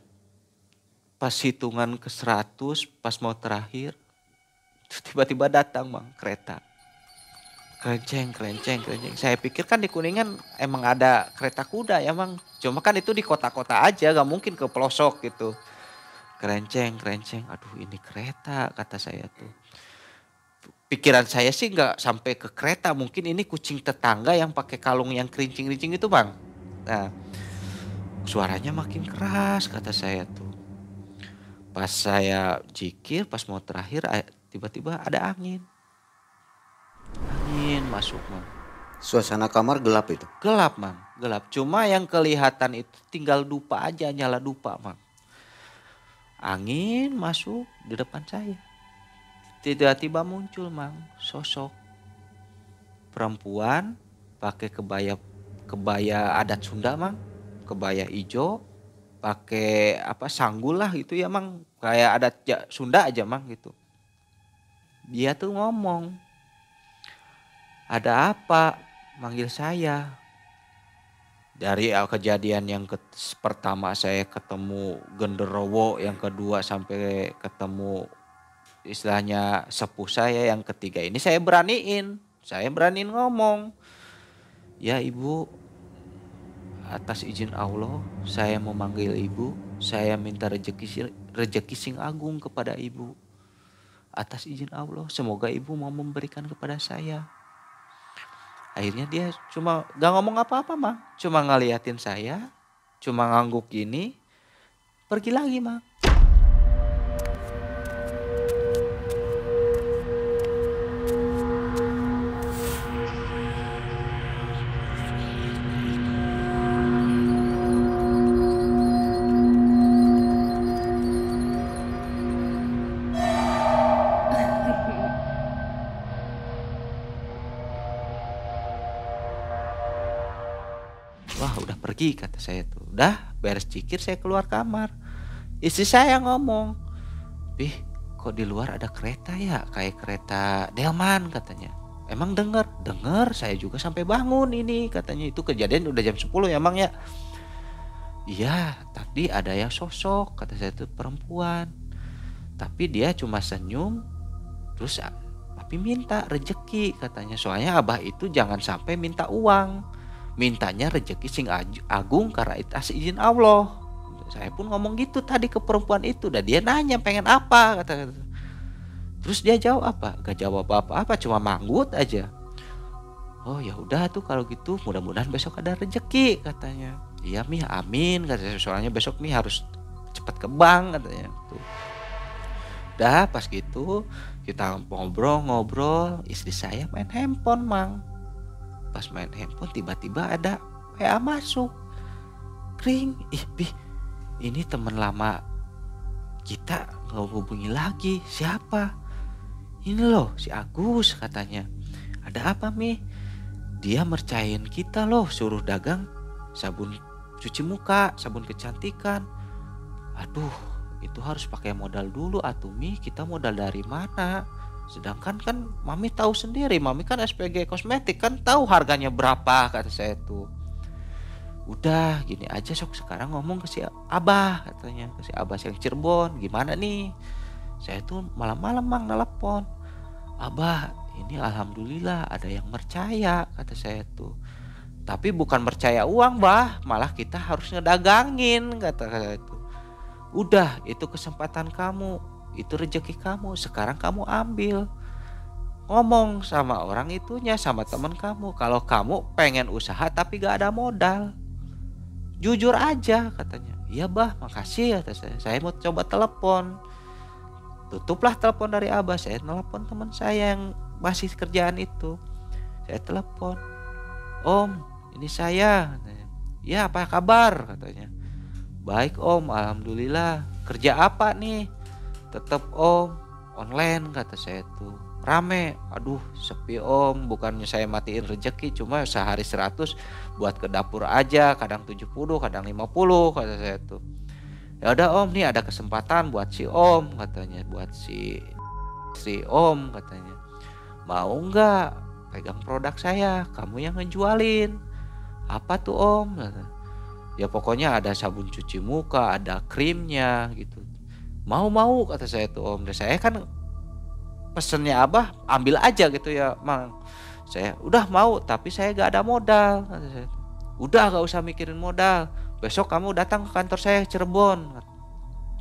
Pas hitungan ke 100, pas mau terakhir, tiba-tiba datang Bang kereta. Kerenceng, kerenceng, kerenceng. Saya pikir kan di Kuningan emang ada kereta kuda ya Bang. Cuma kan itu di kota-kota aja, gak mungkin ke pelosok gitu. Kerenceng, kerenceng, aduh ini kereta kata saya tuh. Pikiran saya sih gak sampai ke kereta, mungkin ini kucing tetangga yang pakai kalung yang kerincing-kerincing itu Bang. Nah, suaranya makin keras kata saya tuh. Pas saya zikir, pas mau terakhir tiba-tiba ada angin. Angin masuk Bang. Suasana kamar gelap itu. Gelap Bang, gelap. Cuma yang kelihatan itu tinggal dupa aja, nyala dupa Bang. Angin masuk di depan saya. Tiba-tiba muncul Mang sosok perempuan pakai kebaya adat Sunda Mang, kebaya ijo, pakai sanggul lah gitu ya Mang, kayak adat Sunda aja Mang gitu. Dia tuh ngomong, ada apa? Manggil saya. Dari kejadian yang pertama saya ketemu genderowo, yang kedua sampai ketemu istilahnya sepuh saya, yang ketiga ini saya beraniin ngomong. Ya ibu, atas izin Allah saya memanggil ibu, saya minta rejeki sing agung kepada ibu. Atas izin Allah semoga ibu mau memberikan kepada saya. Akhirnya dia cuma gak ngomong apa-apa Mang, cuma ngeliatin saya, cuma ngangguk gini, pergi lagi Mang. Wah udah pergi kata saya tuh. Udah beres zikir saya keluar kamar. Istri saya ngomong, Bih kok di luar ada kereta ya, kayak kereta delman katanya. Emang denger saya juga sampai bangun ini katanya. Itu kejadian udah jam 10 ya Mang ya. Iya tadi ada yang sosok kata saya tuh, perempuan. Tapi dia cuma senyum terus tapi minta rejeki katanya. Soalnya Abah itu jangan sampai minta uang. Mintanya rejeki sing agung karena itu atas izin Allah. Saya pun ngomong gitu tadi ke perempuan itu. Dan dia nanya pengen apa kata. Terus dia jawab apa? Gak jawab apa-apa, cuma manggut aja. Oh ya udah tuh kalau gitu mudah-mudahan besok ada rejeki katanya. Iya Mi, amin katanya. Soalnya besok Mi harus cepat ke bank katanya. Tuh. Udah pas gitu kita ngobrol, istri saya main handphone Mang. Pas main handphone tiba-tiba ada WA masuk. Kring, Bih ini teman lama kita nggak hubungi lagi. Siapa? Ini loh si Agus katanya. Ada apa Mi? Dia mercayain kita loh, suruh dagang sabun cuci muka, sabun kecantikan. Aduh itu harus pakai modal dulu atuh Mi, kita modal dari mana? Sedangkan kan mami tahu sendiri, mami kan SPG kosmetik kan tahu harganya berapa, kata saya tuh. Udah gini aja sok sekarang ngomong ke si Abah, katanya ke si Abah yang Cirebon, gimana nih? Saya tuh malam-malam mang nelpon, Abah ini alhamdulillah ada yang percaya, kata saya tuh. Tapi bukan percaya uang bah, malah kita harus ngedagangin, kata saya tuh. Udah itu kesempatan kamu, itu rezeki kamu, sekarang kamu ambil. Ngomong sama orang itunya, sama teman kamu, kalau kamu pengen usaha tapi gak ada modal, jujur aja, katanya. Iya bah, makasih, kata saya mau coba telepon. Tutuplah telepon dari Abah, saya telepon teman saya yang masih kerjaan itu. Saya telepon, Om ini saya, katanya. Ya apa kabar, katanya. Baik Om, alhamdulillah. Kerja apa nih? Tetap Om, online, kata saya tuh. Rame, aduh sepi Om, bukannya saya matiin rezeki, cuma sehari 100 buat ke dapur aja, kadang 70, kadang 50, kata saya tuh. Ya udah Om, nih ada kesempatan buat si Om, katanya, buat si Om, katanya. Mau nggak pegang produk saya, kamu yang ngejualin. Apa tuh Om? Ya pokoknya ada sabun cuci muka, ada krimnya gitu. Mau kata saya tuh Om. Dan saya kan pesennya Abah ambil aja gitu ya Mang. Saya udah mau, tapi saya gak ada modal, kata saya. Udah gak usah mikirin modal, besok kamu datang ke kantor saya Cirebon,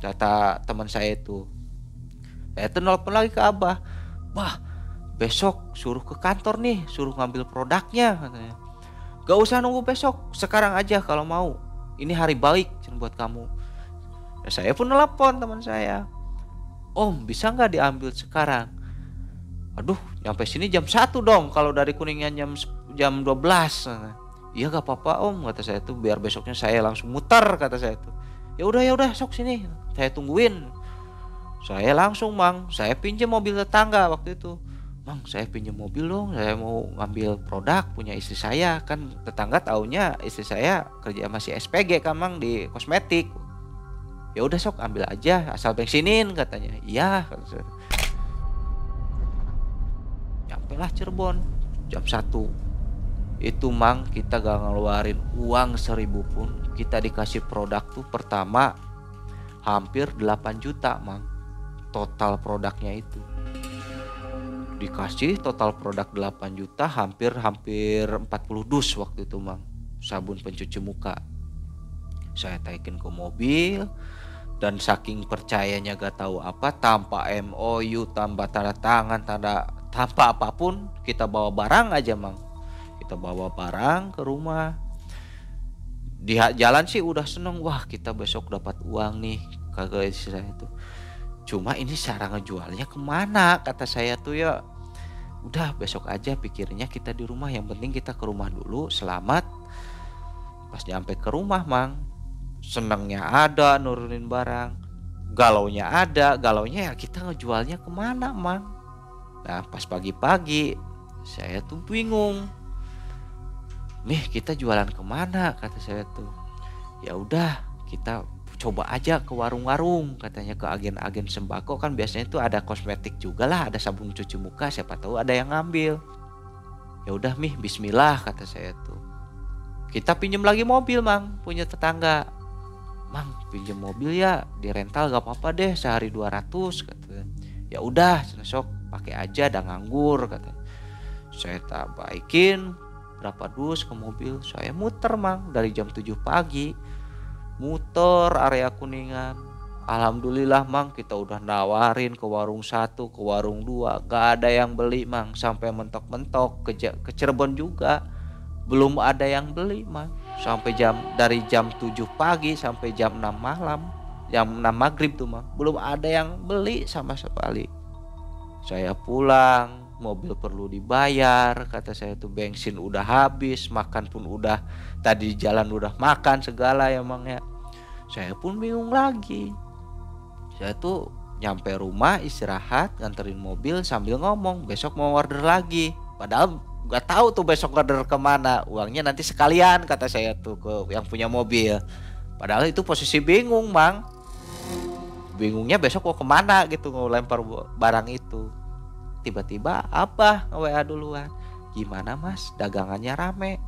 kata teman saya itu. Saya tuh nelfon lagi ke Abah, Bah besok suruh ke kantor nih, suruh ngambil produknya, katanya. Gak usah nunggu besok, sekarang aja kalau mau, ini hari baik buat kamu. Ya, saya pun nelpon teman saya, Om bisa gak diambil sekarang? Aduh nyampe sini jam 1 dong, kalau dari Kuningan jam 12. Iya gak apa-apa Om, kata saya tuh, biar besoknya saya langsung muter, kata saya tuh. Ya udah sok sini, saya tungguin. Saya langsung Mang, saya pinjam mobil tetangga waktu itu. Mang saya pinjam mobil dong, saya mau ngambil produk punya istri saya. Kan tetangga taunya istri saya kerja masih SPG kan Mang di kosmetik. Ya udah sok ambil aja asal bensinin, katanya. Iya, kata saya. Nyampelah Cirebon jam 1. Itu Mang kita gak ngeluarin uang 1.000 pun, kita dikasih produk tuh pertama hampir 8 juta Mang. Total produknya itu dikasih total produk 8 juta, hampir 40 dus waktu itu Mang, sabun pencuci muka. Saya taikin ke mobil, dan saking percayanya gak tahu apa, tanpa MOU, tanpa tanda tangan, tanpa apapun, kita bawa barang aja Mang. Kita bawa barang ke rumah. Di jalan sih udah seneng, wah kita besok dapat uang nih, kagak istri saya itu. Cuma ini cara ngejualnya kemana, kata saya tuh ya. Udah besok aja pikirnya kita di rumah, yang penting kita ke rumah dulu selamat. Pas nyampe ke rumah Mang, senengnya ada nurunin barang, galaunya ada, galaunya ya kita ngejualnya kemana Mang. Nah pas pagi-pagi saya tuh bingung, Mih kita jualan kemana, kata saya tuh. Ya udah kita coba aja ke warung-warung, katanya, ke agen-agen sembako, kan biasanya itu ada kosmetik juga lah, ada sabun cuci muka, siapa tahu ada yang ngambil. Ya udah Mih, bismillah, kata saya tuh. Kita pinjam lagi mobil Mang, punya tetangga. Mang pinjam mobil ya, di rental gak apa-apa deh, sehari 200, katanya. Ya udah sok pakai aja, dah nganggur, katanya. Saya tak baikin berapa dus ke mobil, saya muter Mang dari jam 7 pagi, muter area Kuningan. Alhamdulillah Mang kita udah nawarin ke warung 1, ke warung 2, gak ada yang beli Mang. Sampai mentok-mentok ke Cirebon juga belum ada yang beli Mang. Sampai dari jam 7 pagi sampai jam 6 malam, jam 6 maghrib tuh Mang, belum ada yang beli sama sekali. Saya pulang, mobil perlu dibayar, kata saya tuh, bensin udah habis, makan pun udah, tadi jalan udah makan segala ya Mang ya. Saya pun bingung lagi. Saya tuh nyampe rumah istirahat, nganterin mobil sambil ngomong besok mau order lagi. Padahal gak tahu tuh besok order kemana, uangnya nanti sekalian, kata saya tuh ke yang punya mobil. Padahal itu posisi bingung Mang, bingungnya besok mau kemana gitu, mau lempar barang itu. tiba-tiba Abah nge-WA duluan. Gimana Mas, dagangannya rame?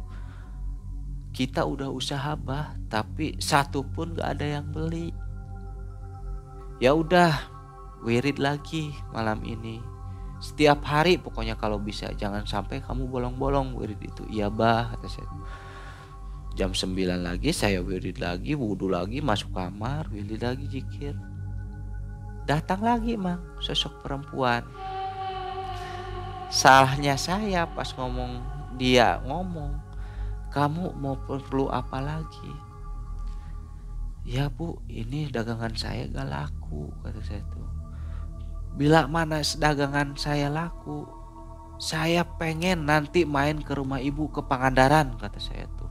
Kita udah usaha Bah, tapi satu pun gak ada yang beli. Ya udah, wirid lagi malam ini. Setiap hari pokoknya kalau bisa, jangan sampai kamu bolong-bolong wirid itu. Iya Bah, kata saya. Jam 9 lagi saya wirid lagi, wudhu lagi, masuk kamar, wirid lagi, zikir. Datang lagi Mang, sosok perempuan. Salahnya saya pas dia ngomong, kamu mau perlu apa lagi? Ya Bu, ini dagangan saya gak laku, kata saya tuh. Bila mana dagangan saya laku, saya pengen nanti main ke rumah ibu ke Pangandaran, kata saya tuh.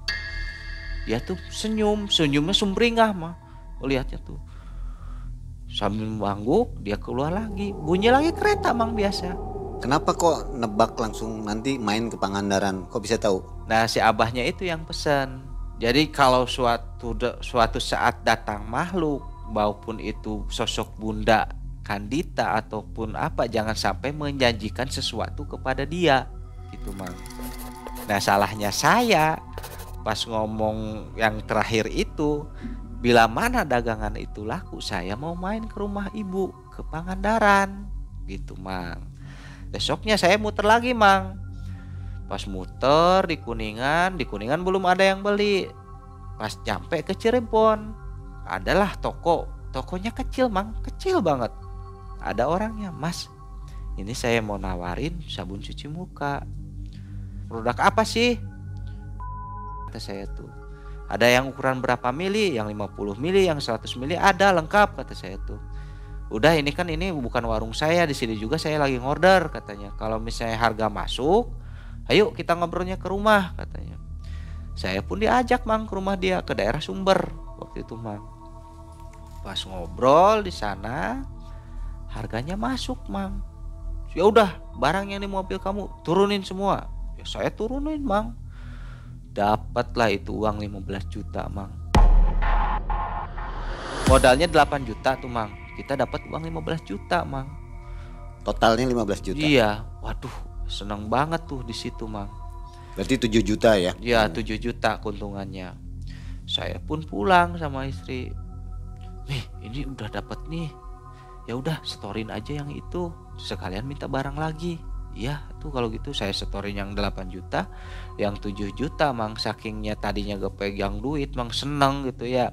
Dia tuh senyumnya sumringah mah, lihatnya tuh. Sambil mengangguk, dia keluar lagi, bunyi lagi kereta Mang biasa. Kenapa kok nebak langsung nanti main ke Pangandaran? Kok bisa tahu? Nah si abahnya itu yang pesan. Jadi kalau suatu saat datang makhluk, maupun itu sosok Bunda Kandita ataupun apa, jangan sampai menjanjikan sesuatu kepada dia, gitu Mang. Nah salahnya saya pas ngomong yang terakhir itu, bila mana dagangan itu laku, saya mau main ke rumah ibu ke Pangandaran, gitu Mang. Besoknya saya muter lagi Mang. Pas muter di Kuningan belum ada yang beli. Pas nyampe ke Cirebon, adalah tokonya kecil Mang, kecil banget. Ada orangnya, Mas, ini saya mau nawarin sabun cuci muka. Produk apa sih? Kata saya tuh. Ada yang ukuran berapa mili, yang 50 mili, yang 100 mili, ada lengkap, kata saya tuh. Udah ini bukan warung saya, di sini juga saya lagi ngorder, katanya. Kalau misalnya harga masuk, ayo kita ngobrolnya ke rumah, katanya. Saya pun diajak Mang ke rumah dia, ke daerah Sumber waktu itu Mang. Pas ngobrol di sana, harganya masuk Mang. Ya udah, barang yang di mobil kamu turunin semua. Ya saya turunin Mang. Dapatlah itu uang 15 juta Mang. Modalnya 8 juta tuh Mang. Kita dapat uang 15 juta Mang. Totalnya 15 juta. Iya, waduh, senang banget tuh di situ Mang. Berarti 7 juta ya? Iya, 7 juta keuntungannya. Saya pun pulang sama istri. Nih, ini udah dapat nih. Ya udah, storin aja yang itu. Sekalian minta barang lagi. Iya, tuh kalau gitu saya storin yang 8 juta, yang 7 juta Mang. Sakingnya tadinya gak pegang duit Mang, seneng gitu ya.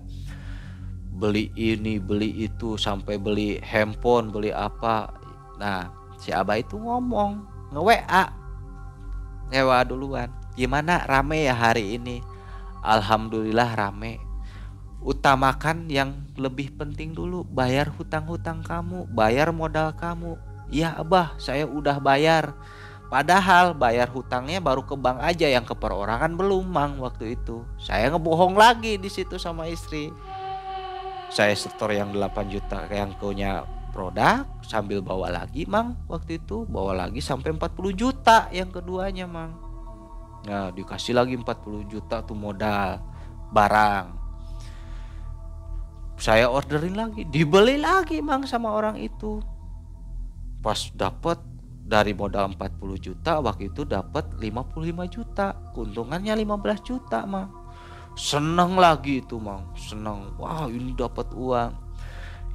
Beli ini, beli itu, sampai beli handphone, beli apa. Nah, si Abah itu ngomong, nge-WA duluan. Gimana, rame ya hari ini? Alhamdulillah rame. Utamakan yang lebih penting dulu, bayar hutang-hutang kamu, bayar modal kamu. Iya Abah, saya udah bayar. Padahal bayar hutangnya baru ke bank aja, yang ke perorangan belum Mang waktu itu. Saya ngebohong lagi di situ sama istri. Saya setor yang 8 juta yang punya produk, sambil bawa lagi Mang waktu itu, bawa lagi sampai 40 juta yang keduanya Mang. Nah dikasih lagi 40 juta tuh modal barang. Saya orderin lagi, dibeli lagi Mang sama orang itu. Pas dapat dari modal 40 juta, waktu itu dapat 55 juta, keuntungannya 15 juta Mang. Seneng lagi itu Mang, seneng. Wah ini dapat uang.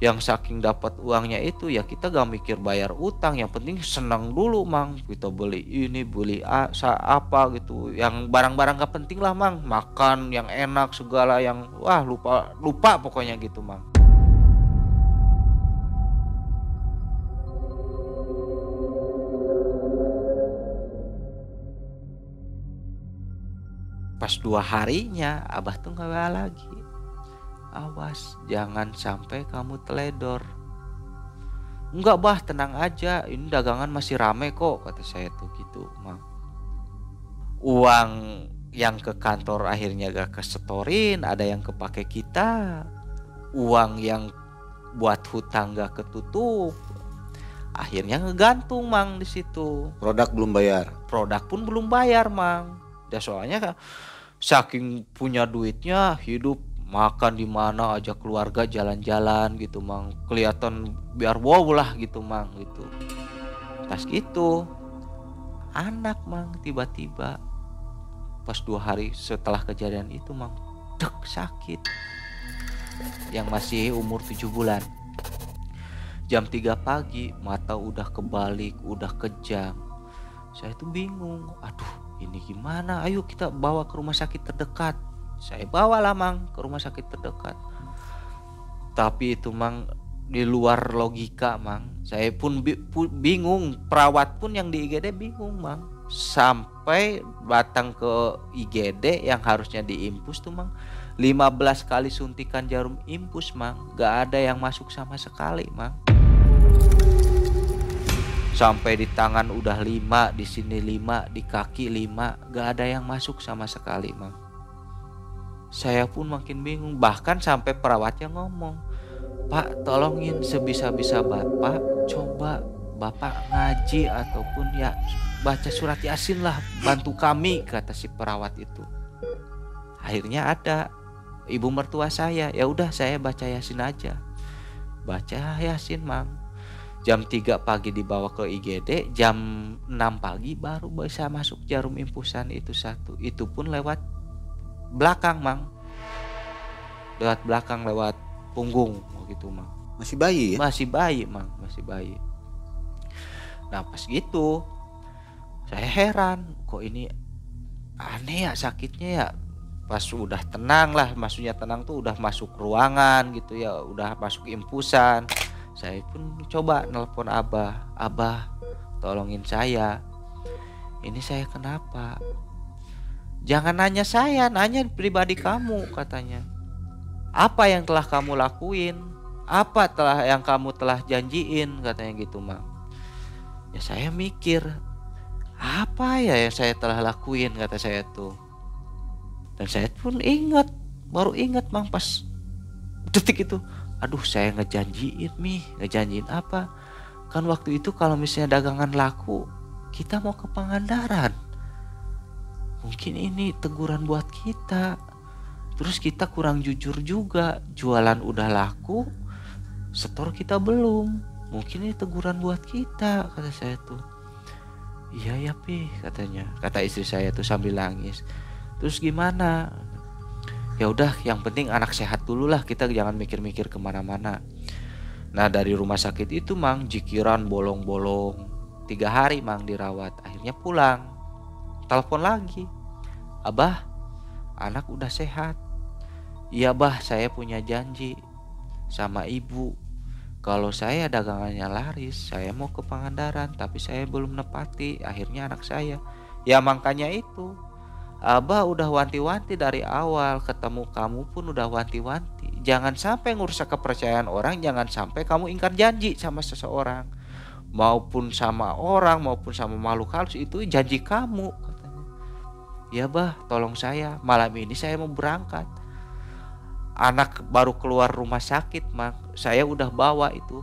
Yang saking dapat uangnya itu ya kita gak mikir bayar utang, yang penting seneng dulu Mang. Kita beli ini, beli apa gitu, yang barang-barang gak penting lah Mang. Makan yang enak segala, yang wah lupa pokoknya gitu Mang. Pas 2 harinya Abah tuh gak WA lagi. Awas jangan sampai kamu teledor. Enggak Bah, tenang aja, ini dagangan masih rame kok, kata saya tuh gitu Mang. Uang yang ke kantor akhirnya gak kesetorin, ada yang kepake kita. Uang yang buat hutang gak ketutup. Akhirnya ngegantung Mang di situ. Produk belum bayar. Produk pun belum bayar Mang. Ya soalnya saking punya duitnya, hidup makan di mana aja, keluarga jalan-jalan gitu Mang. Kelihatan biar wow lah gitu Mang gitu. Pas gitu anak mang tiba-tiba pas 2 hari setelah kejadian itu mang dek sakit, yang masih umur 7 bulan. Jam 3 pagi mata udah kebalik, udah kejang. Saya tuh bingung, aduh ini gimana, ayo kita bawa ke rumah sakit terdekat. Saya bawalah mang ke rumah sakit terdekat. Tapi itu mang di luar logika mang. Saya pun bingung, perawat pun yang di IGD bingung mang. Sampai datang ke IGD yang harusnya diimpus tuh mang 15 kali suntikan jarum impus mang, gak ada yang masuk sama sekali mang. Sampai di tangan udah 5, di sini 5, di kaki 5, gak ada yang masuk sama sekali mang. Saya pun makin bingung, bahkan sampai perawatnya ngomong, Pak tolongin sebisa-bisa Bapak, coba Bapak ngaji ataupun ya baca surat Yasin lah, bantu kami, kata si perawat itu. Akhirnya ada ibu mertua saya, ya udah saya baca Yasin aja. Baca Yasin mang. Jam 3 pagi dibawa ke IGD, jam 6 pagi baru bisa masuk jarum impusan itu satu. Itu pun lewat belakang mang. Lewat belakang, lewat punggung gitu mang. Masih bayi ya? Masih bayi mang, masih bayi. Nah pas gitu saya heran, kok ini aneh ya sakitnya ya. Pas udah tenang lah, maksudnya tenang tuh udah masuk ruangan gitu ya, udah masuk impusan. Saya pun coba nelpon abah, abah tolongin saya, ini saya kenapa? Jangan nanya saya, nanya pribadi kamu, katanya. Apa yang telah kamu lakuin? Apa yang kamu telah janjiin, katanya gitu mang. Ya saya mikir, apa ya yang saya telah lakuin, kata saya tuh. Dan saya pun ingat, baru ingat mang pas detik itu, aduh saya ngejanjiin apa? Kan waktu itu kalau misalnya dagangan laku, kita mau ke Pangandaran. Mungkin ini teguran buat kita. Terus kita kurang jujur juga, jualan udah laku, setor kita belum. Mungkin ini teguran buat kita, kata saya tuh. Iya ya Pi, katanya. Kata istri saya tuh sambil nangis. Terus gimana? Ya udah, yang penting anak sehat dulu lah, kita jangan mikir-mikir kemana-mana. Nah dari rumah sakit itu mang jikiran bolong-bolong, 3 hari mang dirawat. Akhirnya pulang. Telepon lagi, abah anak udah sehat. Iya bah, saya punya janji sama ibu, kalau saya dagangannya laris, saya mau ke Pangandaran, tapi saya belum nepati. Akhirnya anak saya. Ya makanya itu, abah udah wanti-wanti dari awal, ketemu kamu pun udah wanti-wanti. Jangan sampai ngerusak kepercayaan orang, jangan sampai kamu ingkar janji sama seseorang. Maupun sama orang, maupun sama makhluk halus, itu janji kamu, katanya. Ya bah, tolong saya, malam ini saya mau berangkat. Anak baru keluar rumah sakit, mang, saya udah bawa itu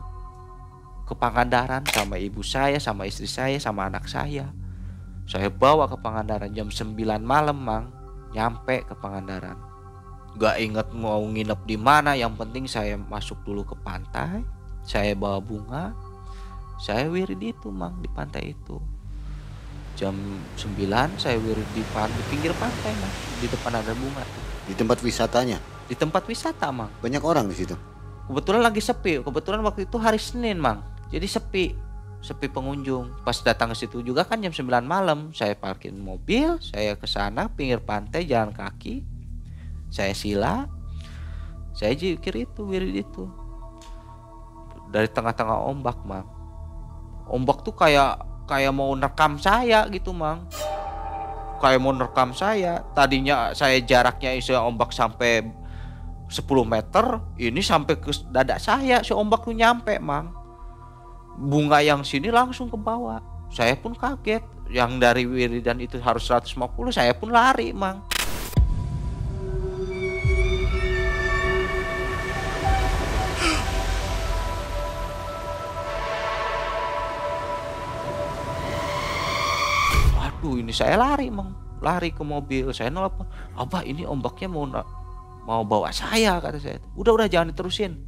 ke Pangandaran sama ibu saya, sama istri saya, sama anak saya. Saya bawa ke Pangandaran jam 9 malam, mang, nyampe ke Pangandaran. Gak inget mau nginep di mana, yang penting saya masuk dulu ke pantai, saya bawa bunga, saya wirid itu, mang, di pantai itu. Jam 9 saya wirid di pinggir pantai, mang, di depan ada bunga tuh. Di tempat wisatanya? Di tempat wisata, mang. Banyak orang di situ? Kebetulan lagi sepi. Kebetulan waktu itu hari Senin, mang. Jadi sepi pengunjung. Pas datang ke situ juga kan jam 9 malam. Saya parkir mobil, saya ke sana pinggir pantai jalan kaki. Saya sila. Saya zikir itu, wirid itu. Dari tengah-tengah ombak, mang. Ombak tuh kayak mau nerekam saya gitu, mang. Kayak mau nerekam saya. Tadinya saya jaraknya iso ombak sampai 10 meter, ini sampai ke dada saya, si ombak tuh nyampe, mang. Bunga yang sini langsung ke bawah. Saya pun kaget. Yang dari wiridan itu harus 150, saya pun lari, mang. Waduh, ini saya lari, mang. Lari ke mobil, saya nelpon, abah ini ombaknya mau bawa saya, kata saya. Udah jangan diterusin.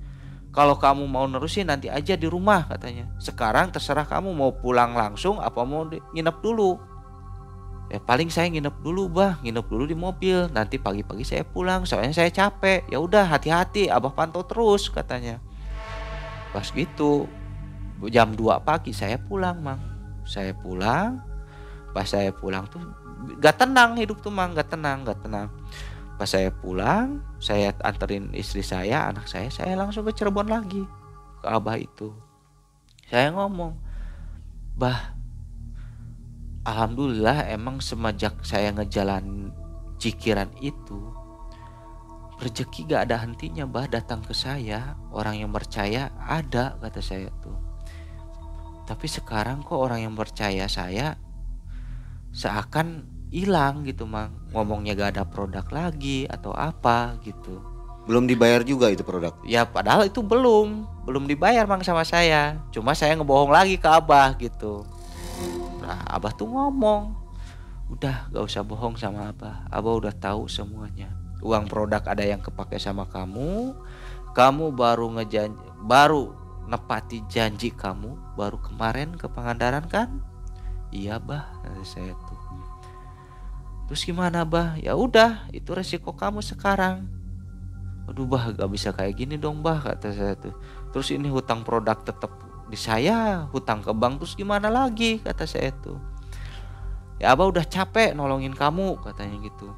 Kalau kamu mau nerusin nanti aja di rumah katanya. Sekarang terserah kamu mau pulang langsung apa mau nginep dulu. Ya paling saya nginep dulu bah, nginep dulu di mobil. Nanti pagi-pagi saya pulang, soalnya saya capek. Ya udah hati-hati, abah pantau terus katanya. Pas gitu jam 2 pagi saya pulang mang. Saya pulang, pas saya pulang tuh gak tenang hidup tuh mang, gak tenang. Pas saya pulang, saya anterin istri saya, anak saya langsung ke Cirebon lagi ke abah itu. Saya ngomong, bah, alhamdulillah emang semenjak saya ngejalan cikiran itu, rezeki gak ada hentinya bah datang ke saya. Orang yang percaya ada kata saya tuh. Tapi sekarang kok orang yang percaya saya seakan hilang gitu mang. Ngomongnya gak ada produk lagi atau apa gitu. Belum dibayar juga itu produk. Ya padahal itu belum dibayar mang sama saya. Cuma saya ngebohong lagi ke abah gitu. Nah abah tuh ngomong, udah gak usah bohong sama abah. Abah udah tahu semuanya. Uang produk ada yang kepake sama kamu. Kamu baru nepati janji kamu baru kemarin ke Pangandaran kan? Iya bah, saya tuh. Terus gimana bah? Ya udah, itu resiko kamu sekarang. Aduh bah, gak bisa kayak gini dong bah kata saya tuh. Terus ini hutang produk tetap di saya, hutang ke bank terus gimana lagi kata saya tuh. Ya abah udah capek nolongin kamu katanya gitu.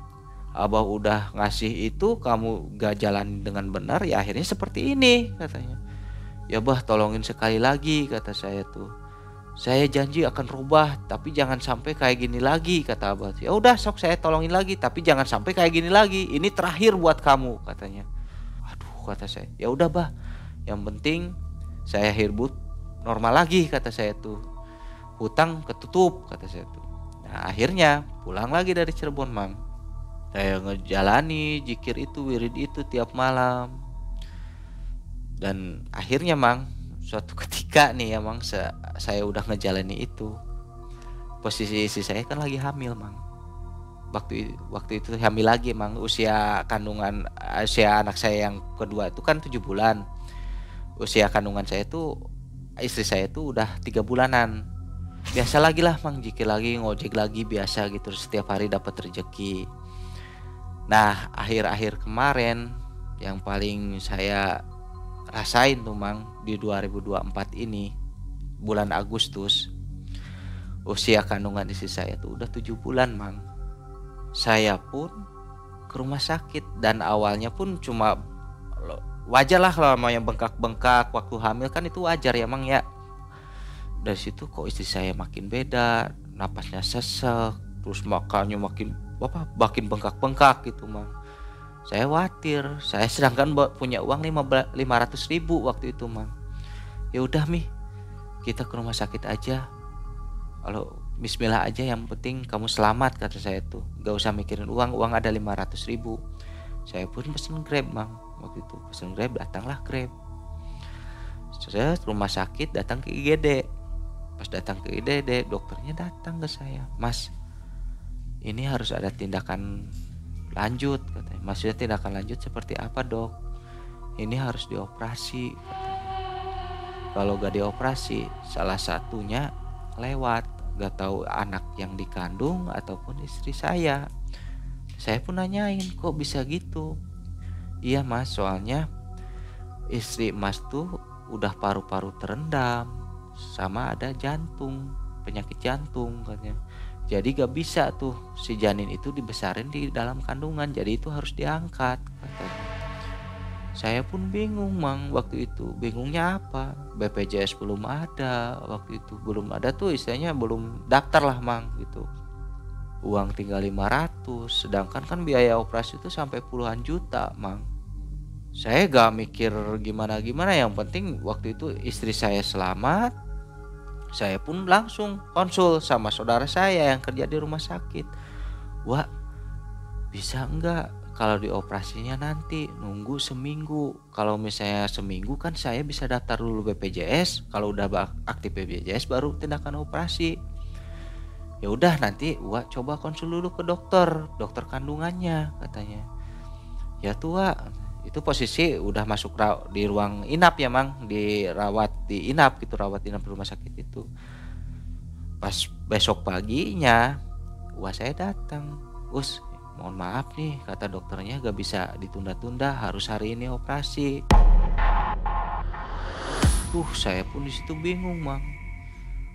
Abah udah ngasih itu kamu gak jalan dengan benar ya akhirnya seperti ini katanya. Ya bah tolongin sekali lagi kata saya tuh. Saya janji akan rubah tapi jangan sampai kayak gini lagi kata abah. Ya udah sok saya tolongin lagi tapi jangan sampai kayak gini lagi. Ini terakhir buat kamu katanya. Aduh kata saya. Ya udah bah. Yang penting saya hirbut normal lagi kata saya tuh. Hutang ketutup kata saya tuh. Nah akhirnya pulang lagi dari Cirebon mang. Saya ngejalani zikir itu, wirid itu tiap malam. Dan akhirnya mang, suatu ketika nih ya mang, saya udah ngejalani itu. Posisi istri saya kan lagi hamil mang. Waktu itu hamil lagi mang. Usia anak saya yang kedua itu kan 7 bulan. Usia kandungan saya itu, istri saya itu udah 3 bulanan. Biasa lagi lah mang, zikir lagi, ngojek lagi biasa gitu. Setiap hari dapat rezeki. Nah akhir-akhir kemarin yang paling saya rasain tuh mang di 2024 ini bulan Agustus, usia kandungan istri saya tuh udah 7 bulan mang. Saya pun ke rumah sakit dan awalnya pun cuma wajar lah kalau mau yang bengkak-bengkak waktu hamil kan itu wajar ya mang ya. Dari situ kok istri saya makin beda, napasnya sesek, terus makannya makin bengkak-bengkak gitu mang. Saya khawatir, saya sedangkan punya uang 500.000 waktu itu mang. Ya udah Mi, kita ke rumah sakit aja. Kalau bismillah aja yang penting kamu selamat kata saya tuh. Gak usah mikirin uang ada 500.000. Saya pun pesen Grab mang. Waktu itu pesen Grab, datanglah Grab. Saya ke rumah sakit, datang ke IGD. Pas datang ke IGD, dokternya datang ke saya. Mas, ini harus ada tindakan lanjut katanya. Maksudnya tindakan lanjut seperti apa dok? Ini harus dioperasi katanya. Kalau gak dioperasi salah satunya lewat. Gak tahu anak yang dikandung ataupun istri saya. Saya pun nanyain kok bisa gitu. Iya mas, soalnya istri mas tuh udah paru-paru terendam sama ada jantung, penyakit jantung katanya. Jadi gak bisa tuh si janin itu dibesarin di dalam kandungan. Jadi itu harus diangkat katanya. Saya pun bingung mang waktu itu. Bingungnya apa? BPJS belum ada waktu itu. Belum ada tuh istilahnya belum daftar lah mang gitu. Uang tinggal 500. Sedangkan kan biaya operasi itu sampai puluhan juta mang. Saya gak mikir gimana-gimana. Yang penting waktu itu istri saya selamat. Saya pun langsung konsul sama saudara saya yang kerja di rumah sakit. Wah, bisa enggak kalau dioperasinya nanti nunggu seminggu. Kalau misalnya seminggu kan saya bisa daftar dulu BPJS. Kalau udah aktif BPJS baru tindakan operasi. Ya udah nanti Wak coba konsul dulu ke dokter kandungannya katanya. Ya tuh Wak, Itu posisi udah masuk di ruang inap ya Mang, dirawat di inap gitu, rawat inap di rumah sakit itu. Pas besok paginya saya datang, "Us, mohon maaf nih," kata dokternya, "gak bisa ditunda-tunda, harus hari ini operasi." Saya pun di situ bingung Mang.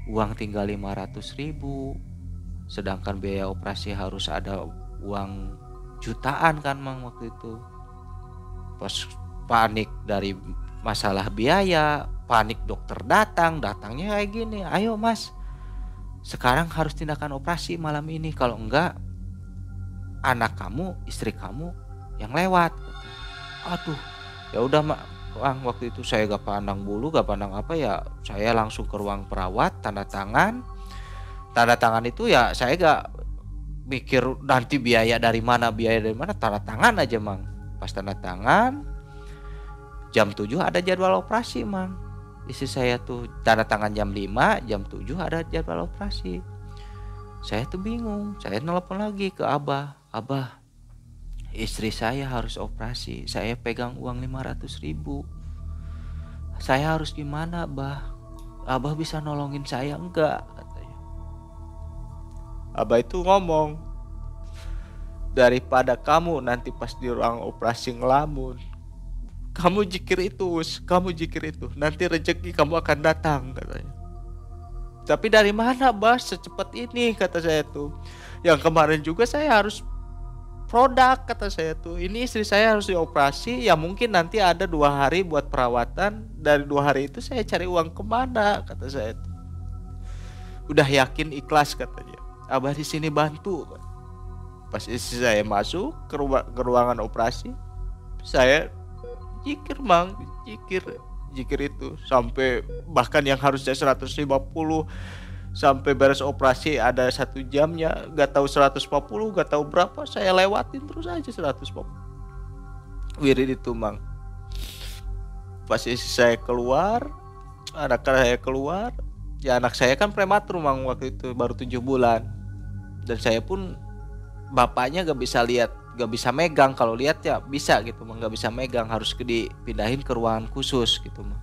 Uang tinggal 500.000, sedangkan biaya operasi harus ada uang jutaan kan Mang waktu itu. Pas panik dari masalah biaya, panik dokter datangnya kayak gini, "Ayo Mas, sekarang harus tindakan operasi malam ini, kalau enggak anak kamu, istri kamu yang lewat." Aduh, ya udah Bang, waktu itu saya gak pandang bulu, gak pandang apa ya, saya langsung ke ruang perawat, tanda tangan itu ya saya gak mikir nanti biaya dari mana, tanda tangan aja Mang. Pas tanda tangan, jam 7 ada jadwal operasi Mang. Istri saya tuh tanda tangan jam 5, jam 7 ada jadwal operasi. Saya tuh bingung, saya nelpon lagi ke Abah, "Abah, istri saya harus operasi, saya pegang uang 500.000. Saya harus gimana Abah? Abah bisa nolongin saya enggak?" katanya. Abah itu ngomong, "Daripada kamu nanti pas di ruang operasi ngelamun, kamu jikir itu, nanti rezeki kamu akan datang," katanya. "Tapi dari mana Bah secepat ini?" kata saya tuh. "Yang kemarin juga saya harus produk," kata saya tuh. "Ini istri saya harus dioperasi, ya mungkin nanti ada 2 hari buat perawatan. Dari 2 hari itu saya cari uang kemana?" kata saya tuh. "Udah yakin ikhlas," katanya, "Abah di sini bantu." Pas istri saya masuk ke ruangan operasi, saya jikir Mang, jikir itu sampai bahkan yang harusnya 150 sampai beres operasi ada 1 jamnya, gak tahu 140, gak tahu berapa, saya lewatin terus aja 140 wirid itu Mang. Pas istri saya keluar, anak saya keluar, ya anak saya kan prematur Mang, waktu itu baru 7 bulan, dan saya pun bapaknya gak bisa lihat, gak bisa megang. Kalau lihat ya bisa gitu Mang, gak bisa megang, harus dipindahin ke ruangan khusus gitu Mang.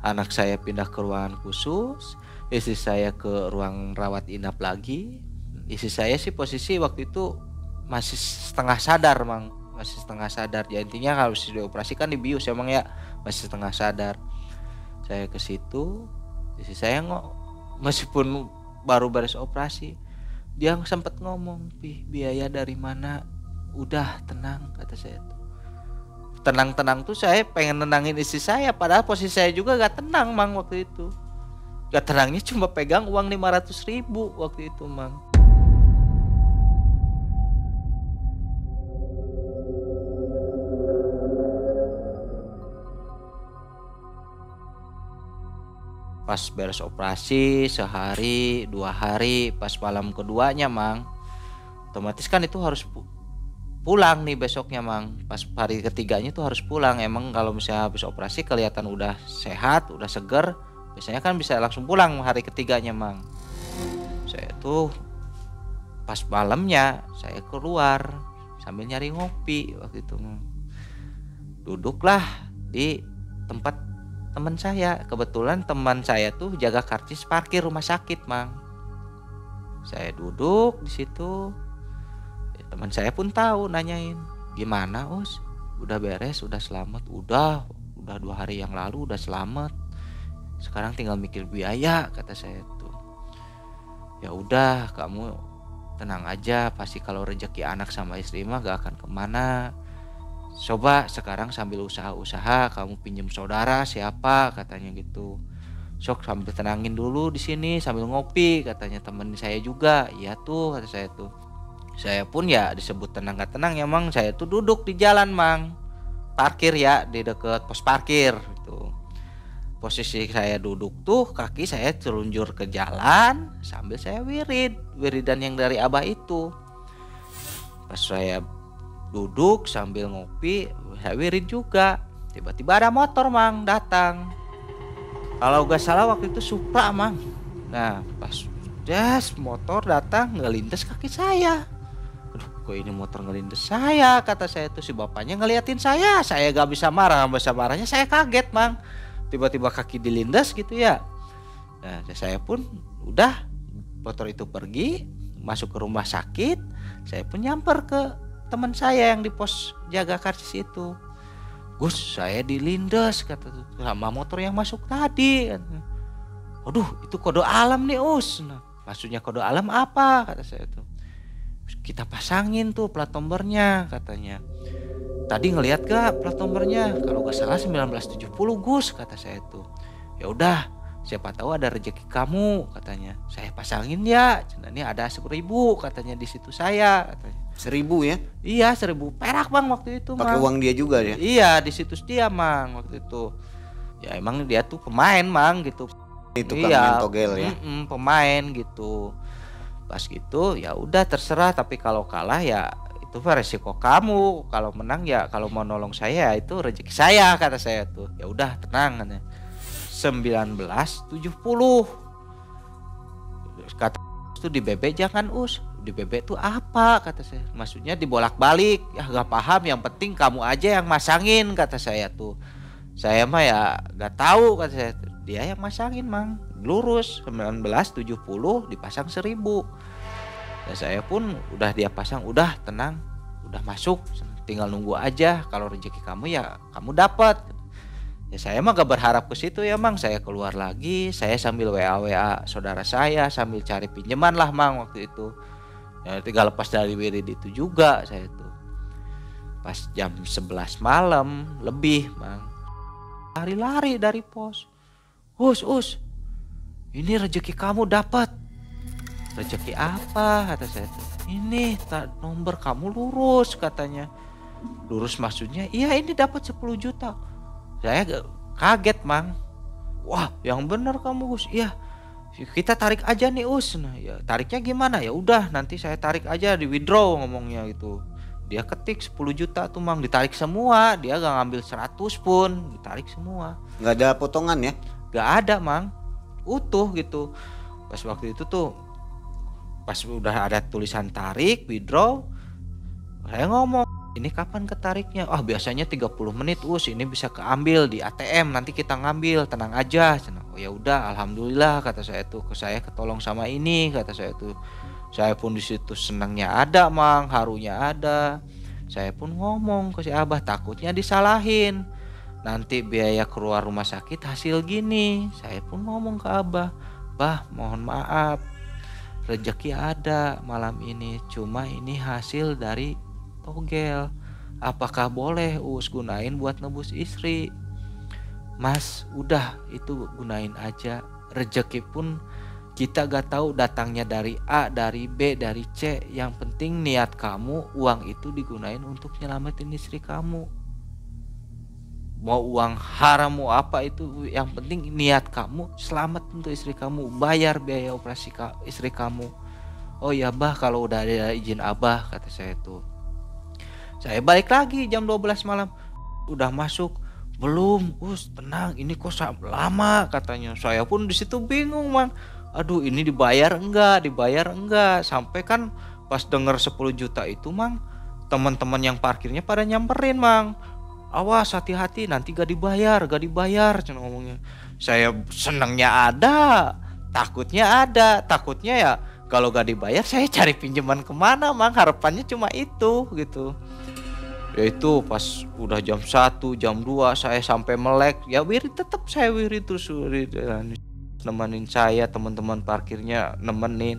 Anak saya pindah ke ruangan khusus, istri saya ke ruang rawat inap lagi. Istri saya sih posisi waktu itu masih setengah sadar Mang, masih setengah sadar. Ya intinya harus dioperasi kan dibius emang ya, masih setengah sadar. Saya ke situ, istri saya meskipun baru beres operasi, dia sempat ngomong, "Pih, biaya dari mana?" "Udah tenang," kata saya tuh. Tenang-tenang tuh saya pengen nenangin istri saya, padahal posisi saya juga gak tenang Mang waktu itu. Gak tenangnya cuma pegang uang 500.000 waktu itu Mang. Pas beres operasi sehari 2 hari, pas malam keduanya Mang, otomatis kan itu harus pulang nih besoknya Mang. Pas hari ketiganya tuh harus pulang. Emang kalau misalnya habis operasi kelihatan udah sehat, udah seger, biasanya kan bisa langsung pulang hari ketiganya Mang. Saya tuh pas malamnya saya keluar sambil nyari ngopi waktu itu Mang. Duduklah di tempat teman saya. Kebetulan teman saya tuh jaga karcis parkir rumah sakit Mang. Saya duduk di situ. Teman saya pun tahu, nanyain, "Gimana Us? Udah beres, udah selamat?" Udah 2 hari yang lalu udah selamat. Sekarang tinggal mikir biaya," kata saya tuh. "Ya udah, kamu tenang aja, pasti kalau rezeki anak sama istri mah gak akan kemana. Coba sekarang sambil usaha-usaha, kamu pinjem saudara siapa," katanya gitu. "Sok sambil tenangin dulu di sini sambil ngopi," katanya temen saya juga. "Iya tuh," kata saya tuh. Saya pun ya disebut tenang gak tenang ya Mang, saya tuh duduk di jalan Mang, parkir ya, di deket pos parkir gitu. Posisi saya duduk tuh kaki saya telunjur ke jalan sambil saya wiridan yang dari Abah itu. Pas saya duduk sambil ngopi, saya wirid juga. Tiba-tiba ada motor Mang datang. Kalau gak salah waktu itu Supra Mang. Nah pas motor datang ngelindas kaki saya. Aduh, kok ini motor ngelindes saya, kata saya tuh. Si bapaknya ngeliatin saya gak bisa marah, bahasa marahnya saya kaget mang, tiba-tiba kaki dilindas gitu ya. Nah saya pun udah, motor itu pergi masuk ke rumah sakit. Saya pun nyamper ke teman saya yang di pos jaga karcis itu. Gus, saya dilindas, kata tuh, sama motor yang masuk tadi. Waduh, itu kode alam nih Us. Nah, maksudnya kode alam apa, kata saya tuh. Kita pasangin tuh plat nomornya, katanya. Tadi ngelihat gak plat nomornya? Kalau gak salah 1970 Gus, kata saya tuh. Ya udah, siapa tahu ada rezeki kamu, katanya. Saya pasangin ya. Ini ada 1.000 katanya di situ saya, katanya. 1.000 ya? Iya, 1.000 perak bang waktu itu. Pakai uang dia juga ya? Iya, di situs dia mang waktu itu. Ya emang dia tuh pemain mang gitu. Itu kan main togel ya? Pemain gitu. Pas gitu ya udah terserah, tapi kalau kalah ya itu resiko kamu, kalau menang ya kalau mau nolong saya itu rezeki saya, kata saya tuh. Ya udah tenang, katanya. 1970 kata itu di BB jangan Us, di BB itu apa, kata saya. Maksudnya dibolak-balik ya, gak paham, yang penting kamu aja yang masangin, kata saya tuh. Saya mah ya gak tahu, kata saya. Dia yang masangin mang, lurus 1970 dipasang 1.000. Ya saya pun udah dia pasang, udah tenang, udah masuk, tinggal nunggu aja, kalau rezeki kamu ya kamu dapat. Ya saya mah gak berharap ke situ ya mang. Saya keluar lagi, saya sambil WA saudara saya, sambil cari pinjaman lah mang waktu itu. Ya tinggal lepas dari wirid itu juga saya tuh. Pas jam 11 malam lebih mang, lari-lari dari pos. Us, ini rezeki kamu dapat. Rezeki apa, kata saya tuh. Ini nomor kamu lurus, katanya. Lurus maksudnya iya ini dapat 10 juta. Saya kaget mang. Wah yang benar kamu Gus. Iya kita tarik aja nih Us. Nah ya tariknya gimana? Ya udah nanti saya tarik aja, di withdraw ngomongnya gitu. Dia ketik 10 juta tuh mang, ditarik semua. Dia gak ngambil 100 pun, ditarik semua. Gak ada potongan ya? Gak ada mang, utuh gitu. Pas waktu itu tuh, pas udah ada tulisan tarik, withdraw, saya ngomong, ini kapan ketariknya? Oh biasanya 30 menit Us, ini bisa keambil di ATM, nanti kita ngambil, tenang aja. Oh ya udah, alhamdulillah, kata saya tuh, saya ketolong sama ini, kata saya tuh. Saya pun di situ senangnya ada mang, harunya ada. Saya pun ngomong ke si Abah, takutnya disalahin. Nanti biaya keluar rumah sakit hasil gini. Saya pun ngomong ke Abah, Bah mohon maaf, rezeki ada malam ini, cuma ini hasil dari togel. Apakah boleh Us gunain buat nebus istri? Mas udah itu gunain aja. Rezeki pun kita gak tahu datangnya dari A, dari B, dari C. Yang penting niat kamu, uang itu digunain untuk nyelamatin istri kamu. Mau uang haram mau apa itu, yang penting niat kamu selamat untuk istri kamu, bayar biaya operasi istri kamu. Oh ya Bah, kalau udah ada izin Abah, kata saya tuh. Saya balik lagi jam 12 malam, udah masuk. Belum Us, tenang, ini kok lama, katanya. Saya pun di situ bingung mang, aduh ini dibayar enggak, sampai kan pas denger 10 juta itu mang, teman-teman yang parkirnya pada nyamperin mang, awas hati-hati nanti gak dibayar cuma ngomongnya. Saya senangnya ada, takutnya ya kalau gak dibayar saya cari pinjaman kemana mang, harapannya cuma itu gitu. Ya itu pas udah jam 1 jam 2 saya sampai melek ya, tetap saya wirid terus, nemenin saya, teman-teman parkirnya nemenin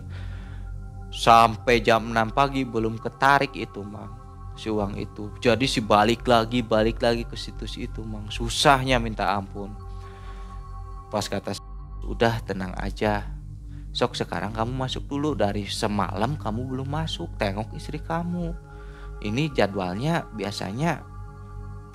sampai jam 6 pagi belum ketarik itu mang, si uang itu. Jadi si balik lagi ke situs itu mang, susahnya minta ampun. Pas kata udah tenang aja, sok sekarang kamu masuk dulu, dari semalam kamu belum masuk, tengok istri kamu. Ini jadwalnya biasanya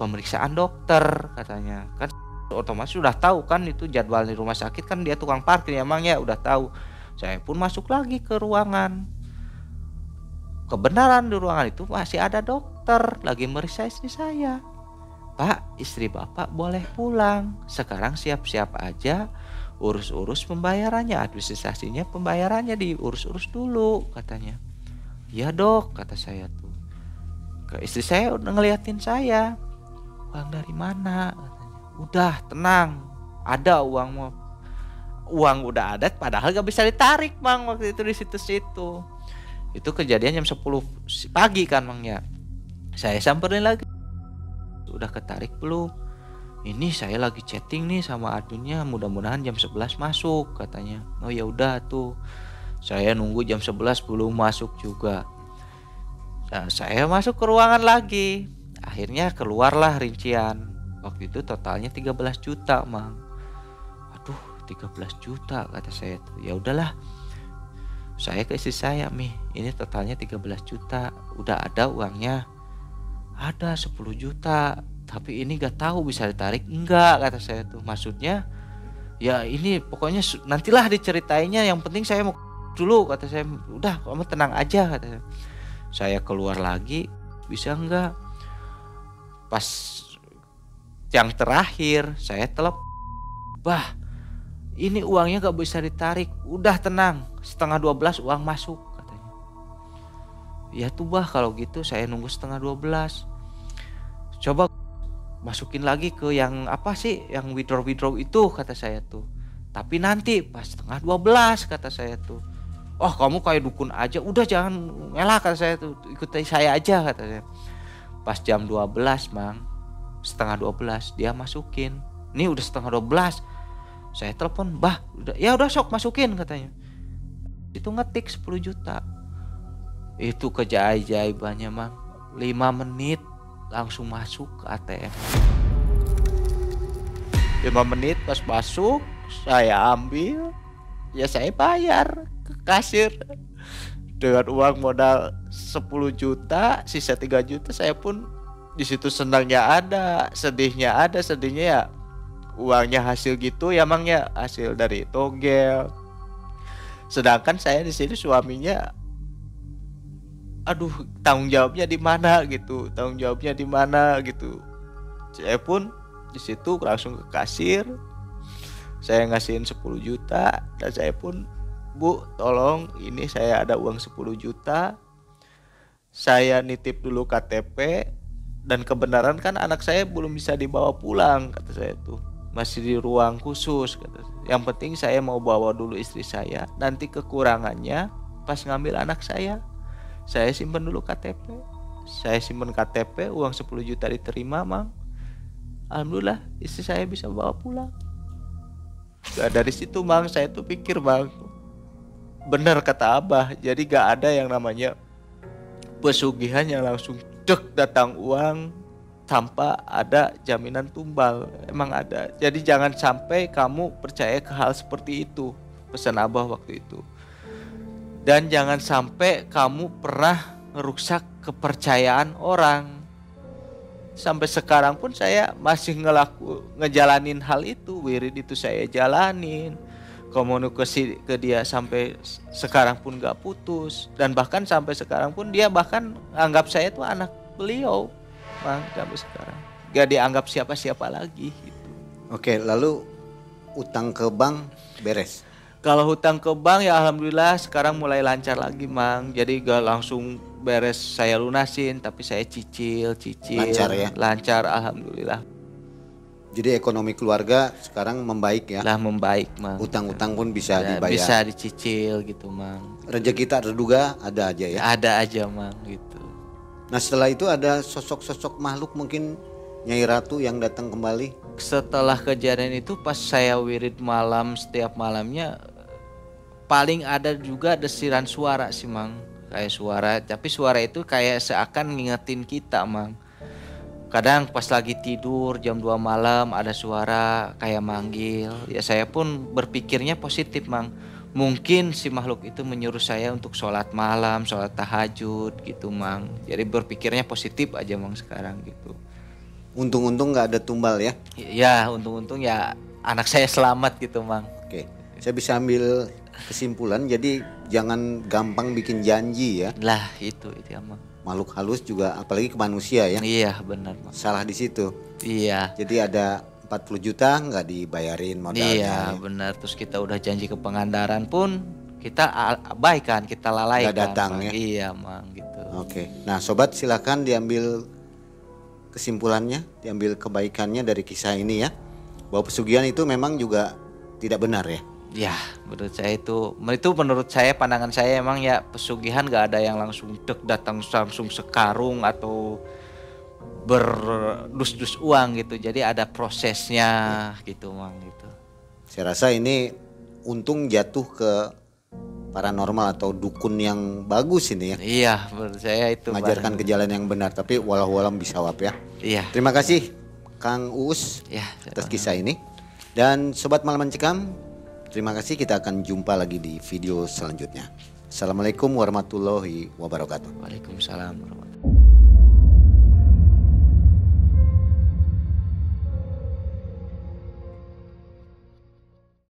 pemeriksaan dokter, katanya. Kan otomatis sudah tahu kan itu jadwal di rumah sakit, kan dia tukang parkir emang ya udah tahu. Saya pun masuk lagi ke ruangan. Kebenaran di ruangan itu masih ada dokter lagi meriksa istri saya. Pak, istri Bapak boleh pulang. Sekarang siap-siap aja, urus-urus pembayarannya, administrasinya pembayarannya diurus-urus dulu, katanya. Ya dok, kata saya tuh. Ke istri saya udah ngeliatin saya, uang dari mana? Katanya. Udah tenang, ada uang udah ada, padahal gak bisa ditarik Mang waktu itu di situ-situ. Itu kejadian jam 10 pagi kan Mang ya. Saya samperin lagi, udah ketarik belum? Ini saya lagi chatting nih sama adminnya, mudah-mudahan jam 11 masuk katanya. Oh ya udah tuh. Saya nunggu jam 11 belum masuk juga. Nah, saya masuk ke ruangan lagi. Akhirnya keluarlah rincian. Waktu itu totalnya 13 juta, Mang. Aduh, 13 juta kata saya tuh. Ya udahlah. Saya ke istri saya, "Mi, ini totalnya 13 juta. Udah ada uangnya?" "Ada 10 juta. Tapi ini gak tahu bisa ditarik enggak," kata saya tuh. Maksudnya ya ini pokoknya nantilah diceritainnya, yang penting saya mau dulu, kata saya. "Udah kamu tenang aja," kata saya. Saya keluar lagi, "Bisa enggak?" Pas yang terakhir saya telepon, "Bah, ini uangnya gak bisa ditarik, udah tenang, 11:30 uang masuk," katanya. "Ya tuh Bah, kalau gitu saya nunggu 11:30. Coba masukin lagi ke yang apa sih, yang withdraw itu," kata saya tuh. "Tapi nanti pas 11:30," kata saya tuh. "Oh kamu kayak dukun aja, udah jangan ngelak," kata saya tuh, "ikuti saya aja," kata saya. Pas jam 12 Mang, 11:30 dia masukin. Ini udah 11:30. Saya telepon, "Bah, udah sok masukin," katanya. Itu ngetik 10 juta. Itu keajaibannya Mang, 5 menit langsung masuk ke ATM. 5 menit pas masuk, saya ambil, ya saya bayar ke kasir. Dengan uang modal 10 juta, sisa 3 juta, saya pun di situ senangnya ada, sedihnya ada. Sedihnya ya uangnya hasil gitu ya Mang ya, hasil dari togel. Sedangkan saya di sini suaminya, aduh tanggung jawabnya di mana gitu, Saya pun di situ langsung ke kasir, saya ngasihin 10 juta dan saya pun, "Bu, tolong ini saya ada uang 10 juta. Saya nitip dulu KTP dan kebenaran kan anak saya belum bisa dibawa pulang," kata saya tuh. "Masih di ruang khusus," kata saya. "Yang penting saya mau bawa dulu istri saya, nanti kekurangannya pas ngambil anak saya simpen dulu KTP." Saya simpen KTP, uang 10 juta diterima Mang. Alhamdulillah istri saya bisa bawa pulang. Nah, dari situ Mang saya tuh pikir Mang, bener kata Abah, jadi gak ada yang namanya pesugihan yang langsung datang uang tanpa ada jaminan tumbal. Emang ada. Jadi jangan sampai kamu percaya ke hal seperti itu, pesan Abah waktu itu. Dan jangan sampai kamu pernah merusak kepercayaan orang. Sampai sekarang pun saya masih ngejalanin hal itu. Wirid itu saya jalanin, komunikasi ke dia sampai sekarang pun gak putus. Dan bahkan sampai sekarang pun dia bahkan anggap saya tuh anak beliau Bang, sampai sekarang gak dianggap siapa-siapa lagi gitu. Oke, lalu utang ke bank beres? Kalau hutang ke bank ya alhamdulillah sekarang mulai lancar lagi Mang. Jadi gak langsung beres saya lunasin, tapi saya cicil. Lancar ya? Lancar alhamdulillah. Jadi ekonomi keluarga sekarang membaik ya? Lah membaik Mang. Utang-utang pun bisa Ya, dibayar? bisa dicicil gitu Mang. Rezeki tak terduga ada aja ya? Ada aja Mang gitu. Nah setelah itu ada sosok-sosok makhluk mungkin Nyai Ratu yang datang kembali? Setelah kejadian itu pas saya wirid malam, setiap malamnya paling ada juga desiran suara sih Mang. Kayak suara, tapi suara itu kayak seakan ngingetin kita Mang. Kadang pas lagi tidur jam 2 malam ada suara kayak manggil. Ya saya pun berpikirnya positif Mang. Mungkin si makhluk itu menyuruh saya untuk sholat malam, sholat tahajud gitu Mang. Jadi berpikirnya positif aja Mang sekarang gitu. Untung-untung gak ada tumbal ya? Ya untung-untung ya anak saya selamat gitu Mang. Oke, saya bisa ambil kesimpulan, jadi jangan gampang bikin janji ya. Lah itu ya Mang. Makhluk halus juga apalagi ke manusia ya. Iya benar Mang. Salah di situ. Iya. Jadi ada 40 juta nggak dibayarin modalnya. Iya benar. Terus kita udah janji ke Pangandaran pun kita abaikan, kita lalaikan. Nggak datang Mang. ya. Iya Mang gitu. Oke. Nah, sobat silakan diambil kesimpulannya, diambil kebaikannya dari kisah ini ya. Bahwa pesugihan itu memang juga tidak benar ya. Ya, menurut saya itu menurut saya, pandangan saya emang ya, pesugihan gak ada yang langsung datang langsung sekarung atau berdus-dus uang gitu. Jadi ada prosesnya gitu Mang gitu. Saya rasa ini untung jatuh ke paranormal atau dukun yang bagus ini ya. Iya, menurut saya itu Mengajarkan ke jalan yang benar, tapi walau-walam bisawab ya. Iya. Terima kasih Kang Uus Ya, atas kisah ini. Dan Sobat Malam Mencekam, terima kasih, kita akan jumpa lagi di video selanjutnya. Assalamualaikum warahmatullahi wabarakatuh. Waalaikumsalam warahmatullahi wabarakatuh.